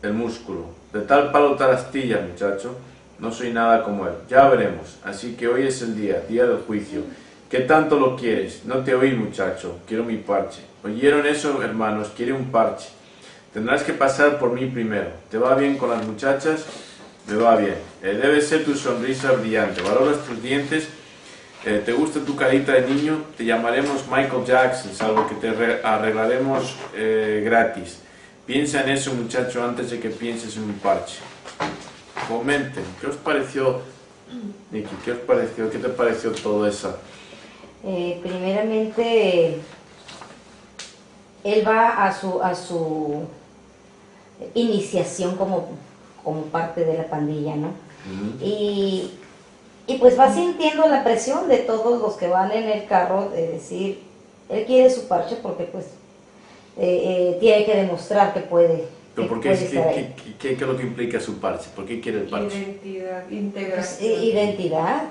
el músculo. De tal palo tal astilla, muchacho. No soy nada como él. Ya veremos. Así que hoy es el día del juicio. ¿Qué tanto lo quieres? No te oí, muchacho. Quiero mi parche. ¿Oyeron eso, hermanos? Quiere un parche. Tendrás que pasar por mí primero. ¿Te va bien con las muchachas? Me va bien. Debe ser tu sonrisa brillante. ¿Valoras tus dientes? ¿Te gusta tu carita de niño? Te llamaremos Michael Jackson, salvo que te arreglaremos gratis. Piensa en eso, muchacho, antes de que pienses en un parche. Comenten, ¿qué os pareció, Nikki? ¿Qué os pareció? ¿Qué te pareció todo eso? Primeramente, él va a su iniciación como parte de la pandilla, ¿no? Y pues va sintiendo la presión de todos los que van en el carro de decir, él quiere su parche porque pues tiene que demostrar que puede. ¿Pero que por qué? puede estar ahí. ¿Qué es lo que implica su parche? ¿Por qué quiere el parche? Identidad, Pues, integración. identidad,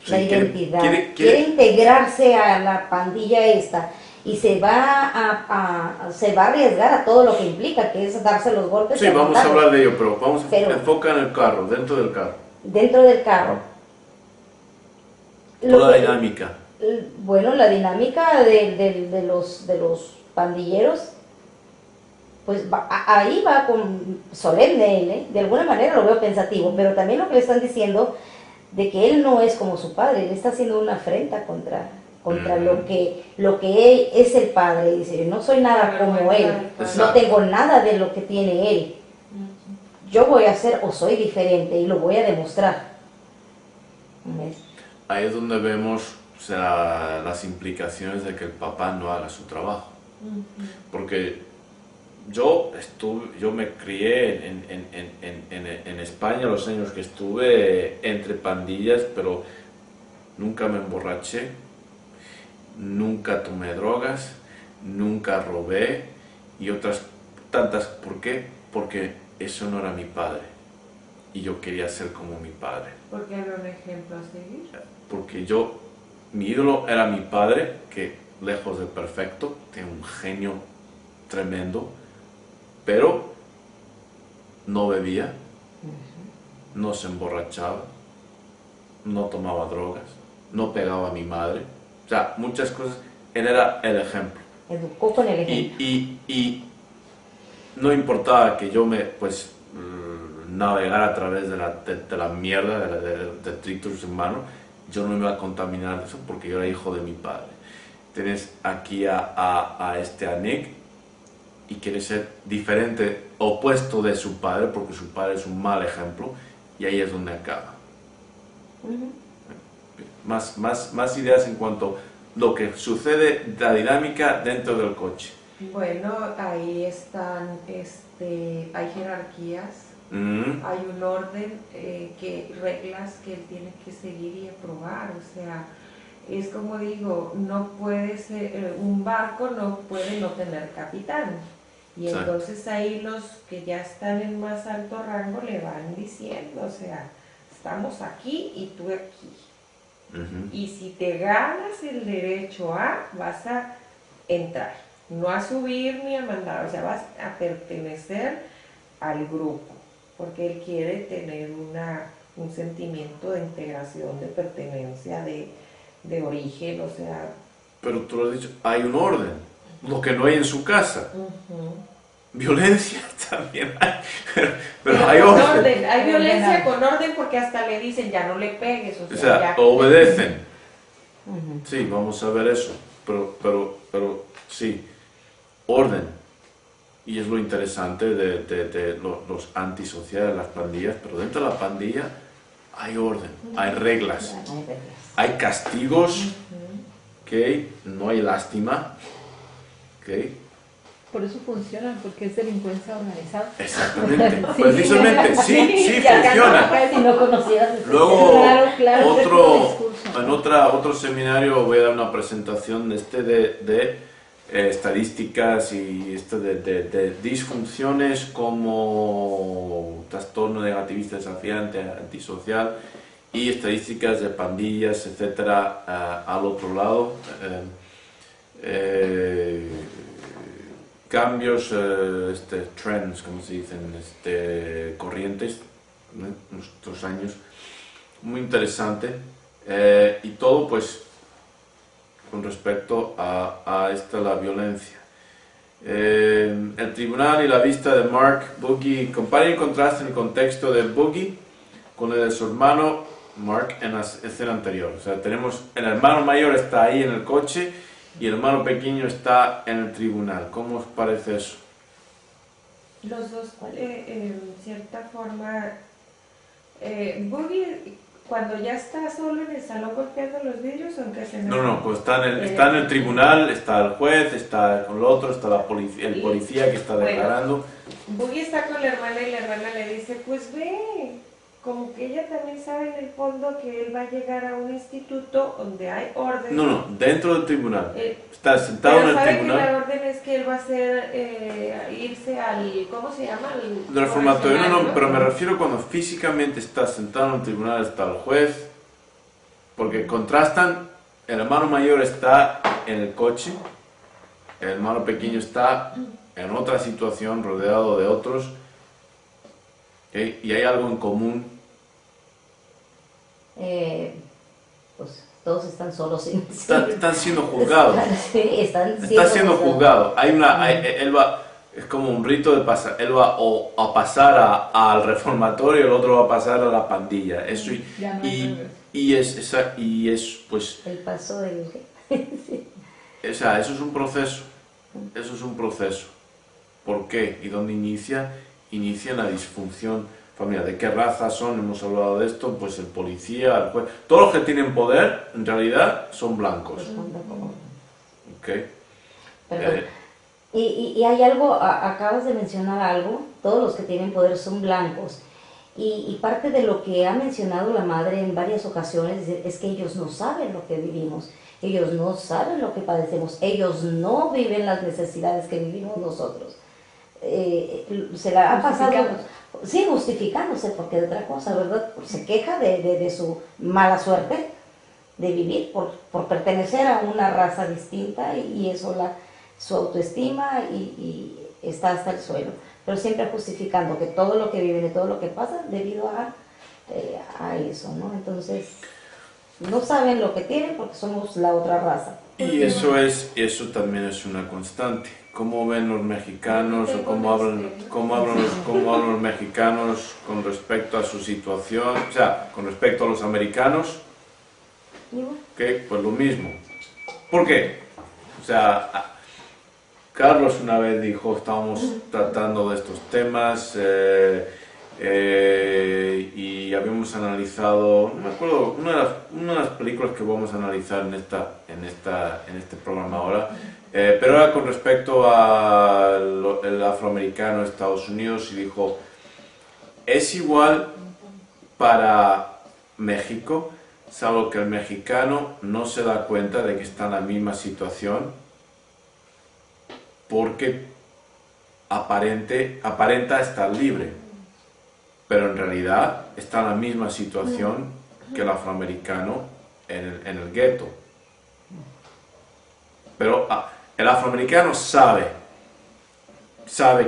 Sí, la quiere- identidad. quiere- Quiere integrarse a la pandilla esta y se va a arriesgar a todo lo que implica, que es darse los golpes. Sí, y vamos a matarlos. hablar de ello, pero vamos a Pero- enfocar en el carro, dentro del carro. Dentro del carro. Toda la dinámica. Bueno, la dinámica de los pandilleros, pues ahí va con solemne él, de alguna manera lo veo pensativo, pero también lo que le están diciendo de que él no es como su padre, le está haciendo una afrenta contra lo que él es el padre. Dice, no soy nada como él, no Exacto. tengo nada de lo que tiene él, yo voy a ser o soy diferente y lo voy a demostrar. ¿Ves? Ahí es donde vemos, o sea, las implicaciones de que el papá no haga su trabajo. Porque yo me crié en España los años que estuve entre pandillas, pero nunca me emborraché, nunca tomé drogas, nunca robé y otras tantas. ¿Por qué? Porque eso no era mi padre y yo quería ser como mi padre. Porque era un ejemplo a seguir. Porque mi ídolo era mi padre, que lejos de perfecto, tiene un genio tremendo, pero no bebía, no se emborrachaba, no tomaba drogas, no pegaba a mi madre, o sea, muchas cosas, él era el ejemplo. Educó con el ejemplo. Y no importaba que yo navegara a través de la mierda, de detritus humanos, yo no me iba a contaminar de eso porque yo era hijo de mi padre. Tienes aquí a Nick, y quiere ser diferente, opuesto de su padre, porque su padre es un mal ejemplo, y ahí es donde acaba. Más ideas en cuanto a lo que sucede, la dinámica dentro del coche. Bueno, ahí están, hay jerarquías, hay un orden, reglas que él tiene que seguir y aprobar, o sea, es como digo, no puede ser, un barco no puede no tener capitán, y entonces ahí los que ya están en más alto rango le van diciendo, o sea, estamos aquí y tú aquí. Y si te ganas el derecho a, vas a entrar, no a subir ni a mandar, o sea, vas a pertenecer al grupo, porque él quiere tener un sentimiento de integración, de pertenencia, de origen, o sea... Pero tú lo has dicho, hay un orden, lo que no hay en su casa. Violencia también hay, pero hay orden. Hay violencia con orden porque hasta le dicen ya no le pegues, o sea obedecen. Sí, vamos a ver eso, pero sí, orden. Y es lo interesante de los antisociales, las pandillas, pero dentro de la pandilla hay orden, hay reglas, hay castigos, ¿okay? No hay lástima, ¿okay? Por eso funcionan, porque es delincuencia organizada. Exactamente, precisamente, sí funciona. Si no conocieras Luego, claro, otro seminario voy a dar una presentación de estadísticas y de disfunciones como trastorno negativista desafiante, antisocial, y estadísticas de pandillas, etcétera, al otro lado. Cambios, trends, como se dicen, corrientes, en estos años, muy interesante, y todo pues con respecto a la violencia. El tribunal y la vista de Mark Boogie, comparen y contrasten el contexto de Boogie con el de su hermano Mark en la escena anterior. O sea, tenemos, el hermano mayor está ahí en el coche y el hermano pequeño está en el tribunal. ¿Cómo os parece eso? Los dos, en cierta forma, Boogie, cuando ya está solo en el salón golpeando los vidrios, aunque se No, pues está en el tribunal, está el juez, está con el otro, está el policía que está declarando. Boogie está con la hermana y la hermana le dice, pues ve, como que ella también sabe en el fondo que él va a llegar a un instituto donde hay orden. No, dentro del tribunal. Está sentado en el tribunal. Pero sabe que la orden es que él va a hacer, irse al, ¿cómo se llama? Del reformatorio, no, pero me refiero cuando físicamente está sentado en el tribunal, está el juez, porque contrastan, el hermano mayor está en el coche, el hermano pequeño está en otra situación, rodeado de otros, ¿okay? Y hay algo en común. Pues todos están solos. Están siendo juzgados. Sí, están siendo juzgados. Él va, es como un rito de pasar. Él va a pasar al reformatorio y el otro va a pasar a la pandilla. Eso y es pues. El paso del. O sea, eso es un proceso. Eso es un proceso. ¿Por qué? ¿Y dónde inicia? Inicia la disfunción familiar. ¿De qué raza son? Hemos hablado de esto. Pues el policía, el juez. Todos los que tienen poder, en realidad, son blancos. ¿Okay? Y hay algo, acabas de mencionar algo, todos los que tienen poder son blancos. Y parte de lo que ha mencionado la madre en varias ocasiones es que ellos no saben lo que vivimos. Ellos no saben lo que padecemos. Ellos no viven las necesidades que vivimos nosotros. Se la ha pasado, sí, justificándose, porque de otra cosa, ¿verdad? Se queja de su mala suerte de vivir por pertenecer a una raza distinta y eso su autoestima y está hasta el suelo. Pero siempre justificando que todo lo que viven y todo lo que pasa debido a eso, ¿no? Entonces, no saben lo que tienen porque somos la otra raza. Y eso también es una constante. ¿Cómo ven los mexicanos o cómo hablan los mexicanos con respecto a su situación? O sea, con respecto a los americanos, ¿okay? Pues lo mismo. ¿Por qué? O sea, Carlos una vez dijo, estábamos tratando de estos temas y habíamos analizado, no me acuerdo, una de las películas que vamos a analizar en este programa ahora, pero era con respecto al afroamericano de Estados Unidos, y dijo, es igual para México, salvo que el mexicano no se da cuenta de que está en la misma situación porque aparenta estar libre, pero en realidad está en la misma situación que el afroamericano en el gueto. Pero el afroamericano sabe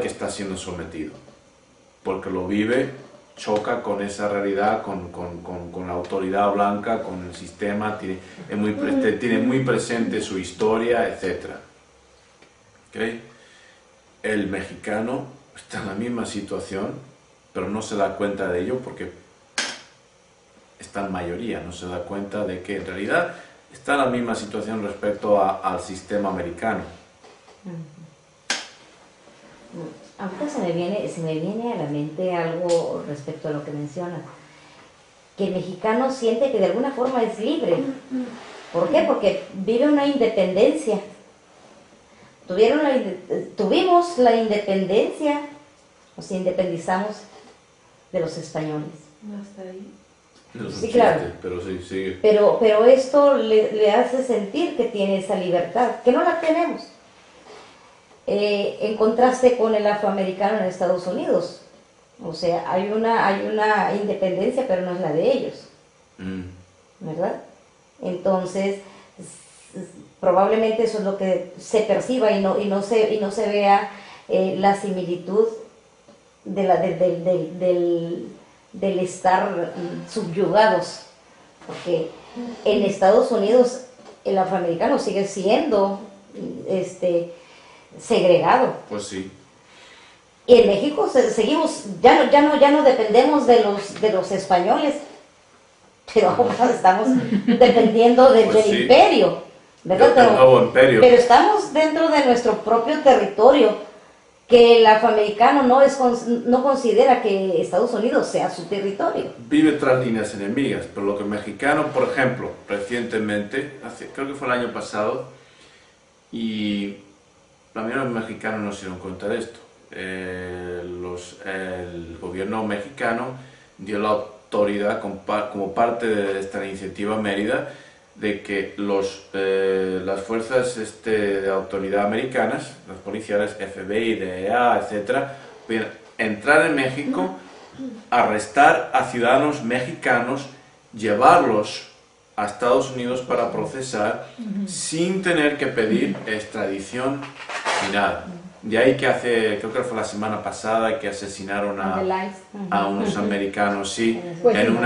que está siendo sometido, porque lo vive, choca con esa realidad, con la autoridad blanca, con el sistema, tiene muy presente su historia, etc. ¿Okay? El mexicano está en la misma situación, pero no se da cuenta de ello porque está en mayoría, no se da cuenta de que en realidad está en la misma situación respecto al sistema americano. Ahorita se me viene a la mente algo respecto a lo que mencionas, que el mexicano siente que de alguna forma es libre. ¿Por qué? Porque vive una independencia. Tuvimos la independencia, nos independizamos de los españoles. Hasta ahí. No Sí, claro. Pero sí, sigue. Pero esto le hace sentir que tiene esa libertad, que no la tenemos. En contraste con el afroamericano en Estados Unidos. O sea, hay una independencia, pero no es la de ellos. ¿Verdad? Entonces, probablemente eso es lo que se perciba y no se vea la similitud del estar subyugados, porque en Estados Unidos el afroamericano sigue siendo segregado. Pues sí. Y en México seguimos, ya no dependemos de los españoles, pero ahora estamos dependiendo del Sí. imperio, ¿verdad? Del nuevo imperio. Pero estamos dentro de nuestro propio territorio, que el afroamericano no considera que Estados Unidos sea su territorio. Vive tras líneas enemigas, pero lo que el mexicano, por ejemplo, recientemente, creo que fue el año pasado, y la mayoría de los mexicanos no se dieron cuenta de esto. El gobierno mexicano dio la autoridad como parte de esta iniciativa Mérida de que las fuerzas de autoridad americanas, las policiales, FBI, DEA, etcétera, pudieran entrar en México, arrestar a ciudadanos mexicanos, llevarlos a Estados Unidos para procesar sin tener que pedir extradición ni nada. De ahí que creo que fue la semana pasada que asesinaron a unos americanos, sí, Pues en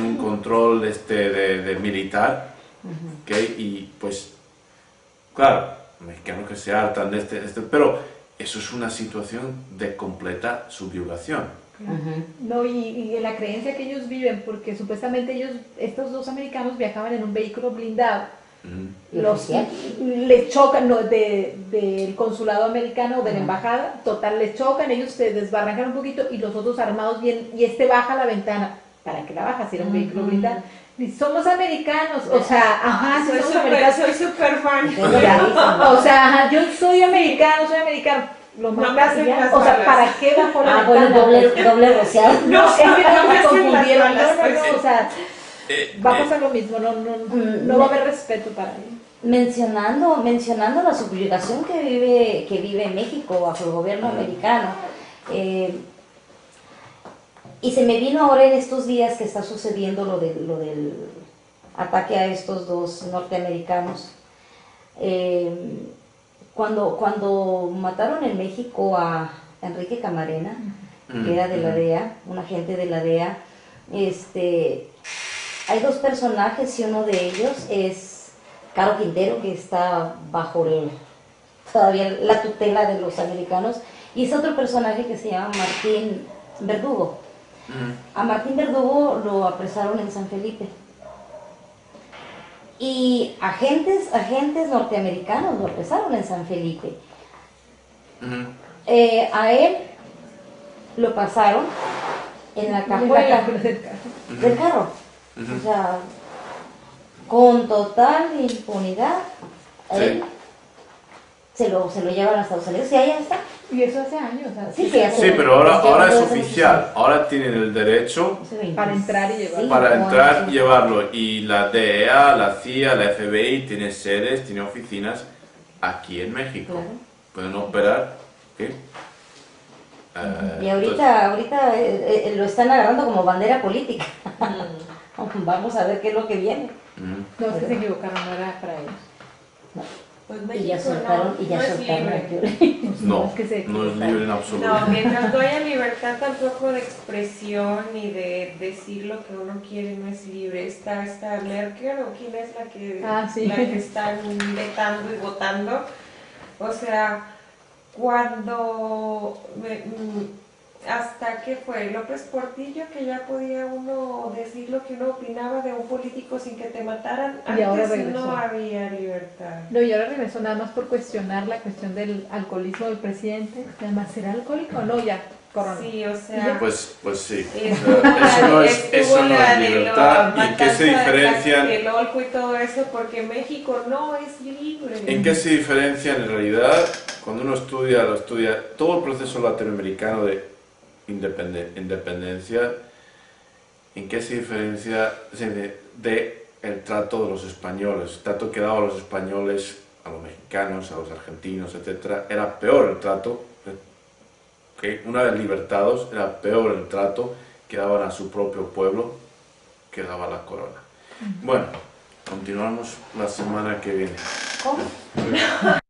un control de militar, ¿okay? Y pues, claro, mexicanos que se hartan de pero eso es una situación de completa subyugación. No, y en la creencia que ellos viven, porque supuestamente estos dos americanos viajaban en un vehículo blindado. Les chocan del consulado americano o de la embajada, total, les chocan, ellos se desbarrancan un poquito y los otros armados bien, y baja la ventana. ¿Para qué la baja si era un vehículo blindado? Y somos americanos, o sea, soy somos americanos. soy súper fan. O sea, yo soy americano. Lo No más me hacen las o sea, balas. ¿para qué bajó la Bueno, ventana? doble rociado. No, es que no me hacen las confundieron. balas, No, o sea, va a pasar lo mismo, no va a haber respeto para ellos. Mencionando la subyugación que vive México bajo el gobierno americano, y se me vino ahora en estos días que está sucediendo lo del ataque a estos dos norteamericanos. Cuando mataron en México a Enrique Camarena, que era de la DEA, un agente de la DEA, hay dos personajes y uno de ellos es Caro Quintero, que está bajo todavía la tutela de los americanos, y es otro personaje que se llama Martín Verdugo. A Martín Verdugo lo apresaron en San Felipe. y agentes norteamericanos lo apresaron en San Felipe. A él lo pasaron en la cajuela del carro. O sea, con total impunidad, a él se lo llevan a Estados Unidos y ahí está. Y eso hace años. Sí, pero ahora es oficial. Ahora tienen el derecho para entrar y llevarlo. Para llevarlo. Y la DEA, la CIA, la FBI tiene sedes, tiene oficinas aquí en México. Claro. Pueden operar. ¿Qué? Y ahorita lo están agarrando como bandera política. Vamos a ver qué es lo que viene. No, es que se equivocaron, no era para ellos. Pues Y ya soltaron, no es libre. No, es que se no es libre en absoluto. No, mientras no haya libertad tampoco de expresión y de decir lo que uno quiere, no es libre. Está Merkel, o quién es la que están vetando y votando. O sea, cuando hasta que fue López Portillo, que ya podía uno decir lo que uno opinaba de un político sin que te mataran. Y ahora Antes regresó. no había libertad. No, y ahora regresó nada más por cuestionar la cuestión del alcoholismo del presidente. Además, ¿será alcohólico o no? Ya, corona. Sí, o sea, Pues sí. Estuvo Eso no la es de libertad. la ¿Y qué se diferencian? El olco y todo eso, porque México no es libre. ¿En qué se diferencian en realidad? Cuando uno estudia todo el proceso latinoamericano de independencia, ¿en qué se diferencia de el trato de los españoles? El trato que daban los españoles a los mexicanos, a los argentinos, etcétera, era peor el trato, que una vez libertados, era peor el trato que daban a su propio pueblo que daba la corona. Bueno, continuamos la semana que viene. ¿Cómo?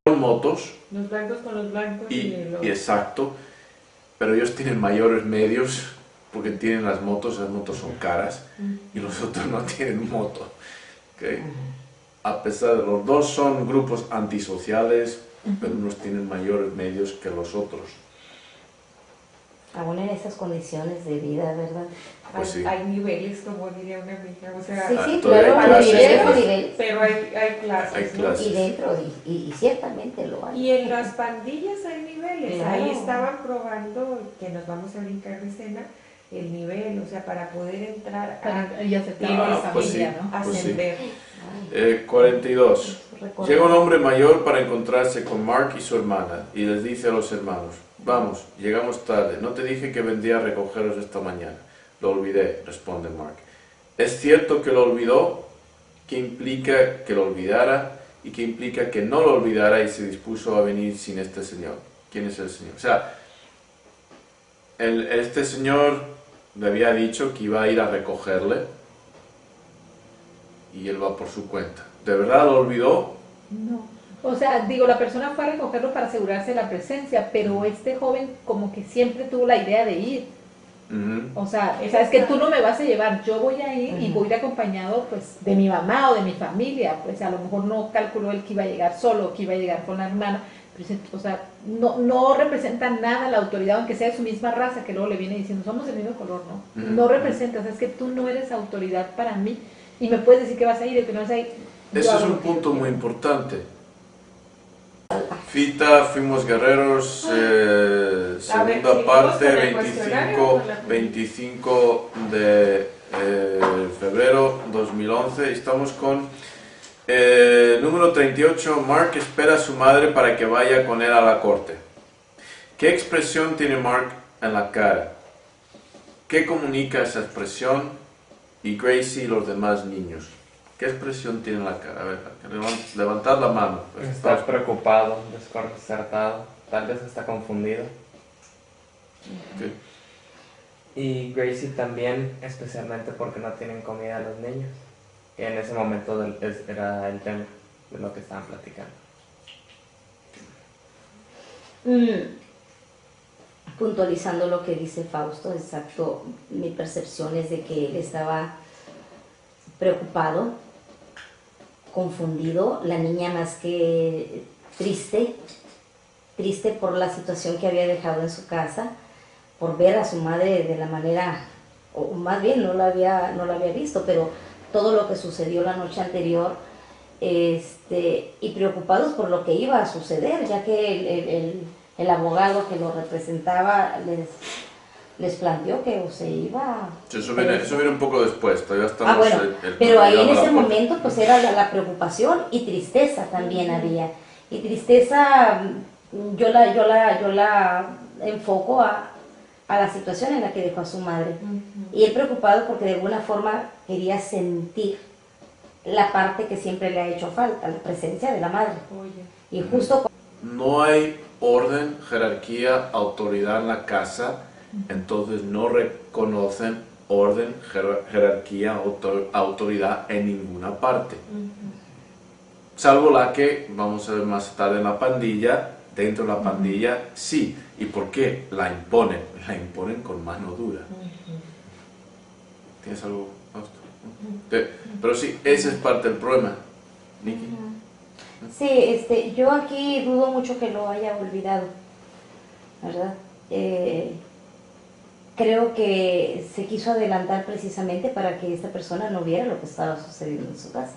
Son motos. Los blancos con los blancos y Y exacto, pero ellos tienen mayores medios porque tienen las motos son caras y los otros no tienen moto. ¿Okay? A pesar de los dos son grupos antisociales, pero unos tienen mayores medios que los otros. Aún en esas condiciones de vida, ¿verdad? Pues sí. Hay niveles, como diría una amiga, o sea, Sí, todavía claro, hay clases, niveles, pero hay clases, Hay ¿no? clases. y dentro, y ciertamente lo hay. Y en las pandillas hay niveles, Claro. ahí estaban probando, que nos vamos a brincar de escena, el nivel, o sea, para poder entrar a Y aceptar a la pues sí. familia, ¿no? Pues sí. ascender. 42. Recuerdo. Llega un hombre mayor para encontrarse con Mark y su hermana y les dice a los hermanos: vamos, llegamos tarde, no te dije que vendría a recogeros esta mañana. Lo olvidé, responde Mark. ¿Es cierto que lo olvidó? ¿Qué implica que lo olvidara? ¿Y qué implica que no lo olvidara y se dispuso a venir sin este señor? ¿Quién es el señor? O sea, este señor le había dicho que iba a ir a recogerle y él va por su cuenta. ¿De verdad lo olvidó? No. O sea, digo, la persona fue a recogerlo para asegurarse de la presencia, pero este joven como que siempre tuvo la idea de ir. O sea, es que tú no me vas a llevar, yo voy a ir y voy a ir acompañado pues de mi mamá o de mi familia, pues a lo mejor no calculó él que iba a llegar solo, que iba a llegar con la hermana, pero, o sea, no representa nada la autoridad, aunque sea de su misma raza, que luego le viene diciendo, somos del mismo color, ¿no? No representa, o sea, es que tú no eres autoridad para mí y me puedes decir que vas a ir y que no vas a ir. Ese es un punto muy importante. Fita, fuimos guerreros, segunda parte, 25 de febrero 2011. Estamos con número 38. Mark espera a su madre para que vaya con él a la corte. ¿Qué expresión tiene Mark en la cara? ¿Qué comunica esa expresión? Y Gracie y los demás niños. ¿Qué expresión tiene en la cara? A ver, levantad la mano. Pues, Está preocupado, desconcertado, tal vez está confundido. ¿qué? Y Gracie también, especialmente porque no tienen comida los niños. Y en ese momento era el tema de lo que estaban platicando. Puntualizando lo que dice Fausto, exacto, mi percepción es de que él estaba preocupado, confundido, la niña más que triste por la situación que había dejado en su casa, por ver a su madre de la manera, o más bien no la había visto, pero todo lo que sucedió la noche anterior y preocupados por lo que iba a suceder, ya que el abogado que lo representaba les planteó que se iba... Eso viene un poco después, todavía estamos... bueno, pero ahí en ese momento pues era la preocupación y tristeza también había. Y tristeza yo la enfoco a la situación en la que dejó a su madre. Y él preocupado porque de alguna forma quería sentir la parte que siempre le ha hecho falta, la presencia de la madre. Y justo... No hay orden, jerarquía, autoridad en la casa, entonces no reconocen orden, jerarquía, autoridad en ninguna parte. Salvo la que vamos a ver más tarde en la pandilla. Dentro de la pandilla sí. ¿Y por qué? La imponen con mano dura. ¿Tienes algo, Fausto? Pero sí, ese es parte del problema. Nikki. Sí, yo aquí dudo mucho que lo haya olvidado, ¿verdad? Creo que se quiso adelantar precisamente para que esta persona no viera lo que estaba sucediendo en su casa,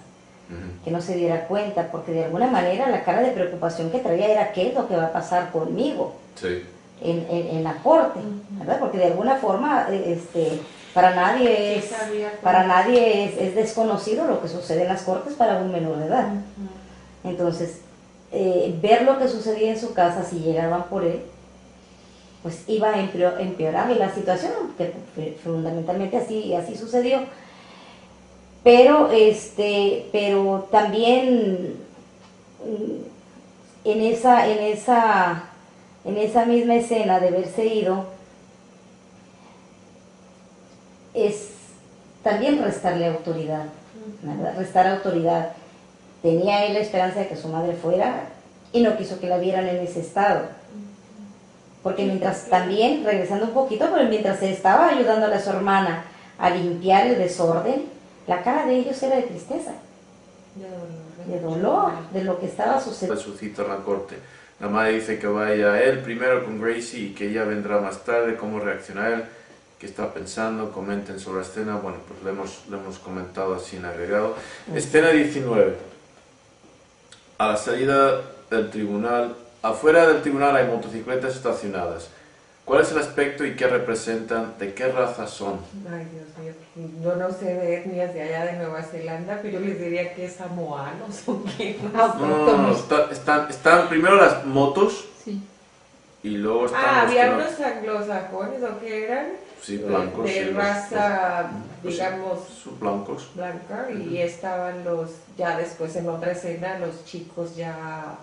que no se diera cuenta, porque de alguna manera la cara de preocupación que traía era qué es lo que va a pasar conmigo en la corte, ¿verdad? Porque de alguna forma para nadie es desconocido lo que sucede en las cortes para un menor de edad. Entonces, ver lo que sucedía en su casa si llegaban por él, pues iba a empeorar la situación, que fundamentalmente así sucedió. Pero también en esa misma escena de verse ido, es también restarle autoridad, ¿verdad? Restar autoridad. Tenía él la esperanza de que su madre fuera y no quiso que la vieran en ese estado. Porque mientras también, regresando un poquito, pero mientras se estaba ayudándole a su hermana a limpiar el desorden, la cara de ellos era de tristeza, de dolor, de lo que estaba sucediendo. Su cita en la corte. La madre dice que vaya él primero con Gracie y que ella vendrá más tarde. ¿Cómo reacciona él? ¿Qué está pensando? Comenten sobre la escena. Bueno, pues lo hemos comentado así en agregado. Escena 19. A la salida del tribunal, afuera del tribunal hay motocicletas estacionadas. ¿Cuál es el aspecto y qué representan? ¿De qué raza son? Ay, Dios mío, yo no sé de etnias de allá de Nueva Zelanda, pero yo les diría que es samoanos o qué. No, están primero las motos y luego están había unos anglosajones o qué eran. Sí, blancos. De raza, digamos, blancos. Blanca, y estaban ya después en otra escena, los chicos ya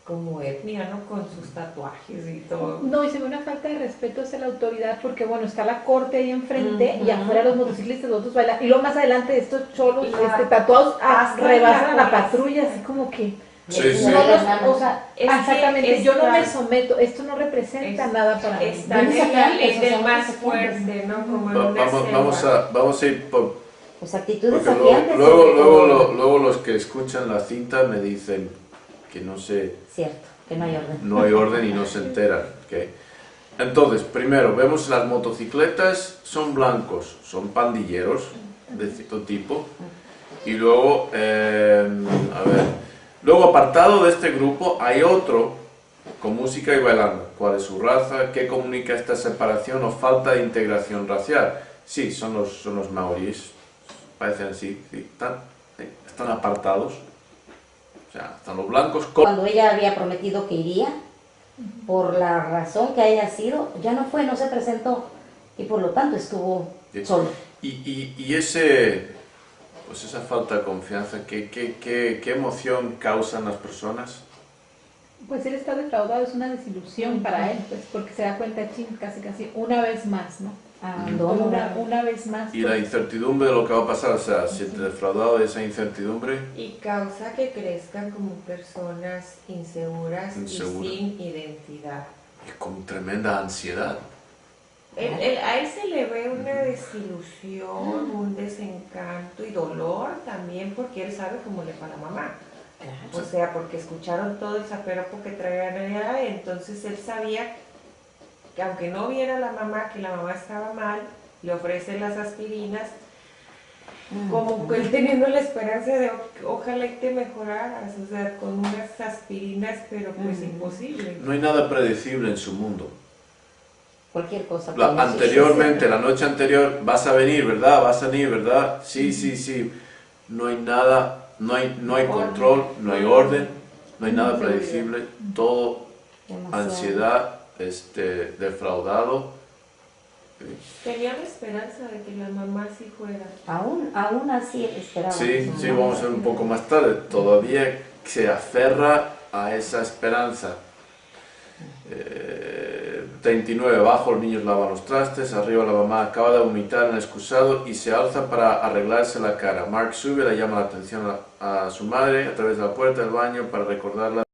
como etnia, ¿no? Con sus tatuajes y todo. No, y se ve una falta de respeto hacia la autoridad, porque bueno, está la corte ahí enfrente y afuera los motociclistas, los otros bailan, y luego más adelante estos cholos tatuados rebasan a la patrulla, así como que... exactamente, yo no me someto, esto no representa nada para mí. Está en el más fuerte, ¿no? Como vamos a ir por... Pues actitudes porque luego los que escuchan la cinta me dicen que no sé... Cierto, que no hay orden. No hay orden y no se enteran. ¿Okay? Entonces, primero, vemos las motocicletas, son blancos, son pandilleros de cierto tipo. Y luego, luego apartado de este grupo hay otro con música y bailando. ¿Cuál es su raza? ¿Qué comunica esta separación o falta de integración racial? Sí, son los maoríes, parecen así, sí, están apartados. O sea, están los blancos. Cuando ella había prometido que iría, por la razón que haya sido, ya no fue, no se presentó y por lo tanto estuvo solo. Y pues esa falta de confianza, ¿qué emoción causan las personas? Pues él está defraudado, es una desilusión para él, pues porque se da cuenta, casi una vez más, ¿no? Una vez más. Y la incertidumbre de lo que va a pasar, o sea, siente defraudado de esa incertidumbre. Y causa que crezcan como personas inseguras y sin identidad. Y con tremenda ansiedad. A él se le ve una desilusión, un desencanto y dolor también porque él sabe cómo le fue a la mamá. O sea, porque escucharon todo el zaperopo que traían allá, entonces él sabía que aunque no viera a la mamá, que la mamá estaba mal, le ofrecen las aspirinas como que teniendo la esperanza de ojalá y te mejoraras, o sea, con unas aspirinas, pero pues imposible. No hay nada predecible en su mundo. Cualquier cosa. Anteriormente, la noche anterior, vas a venir, ¿verdad? Vas a venir, ¿verdad? Sí, sí, sí. No hay nada, no hay control, no hay orden, no hay nada predecible, todo ansiedad, defraudado. Tenía la esperanza de que la mamá sí fuera. Aún así esperaba. Sí, sí, vamos a ver un poco más tarde. Todavía se aferra a esa esperanza. 39. Abajo los niños lavan los trastes, arriba la mamá acaba de vomitar en el excusado y se alza para arreglarse la cara. Mark sube, le llama la atención a su madre a través de la puerta del baño para recordarla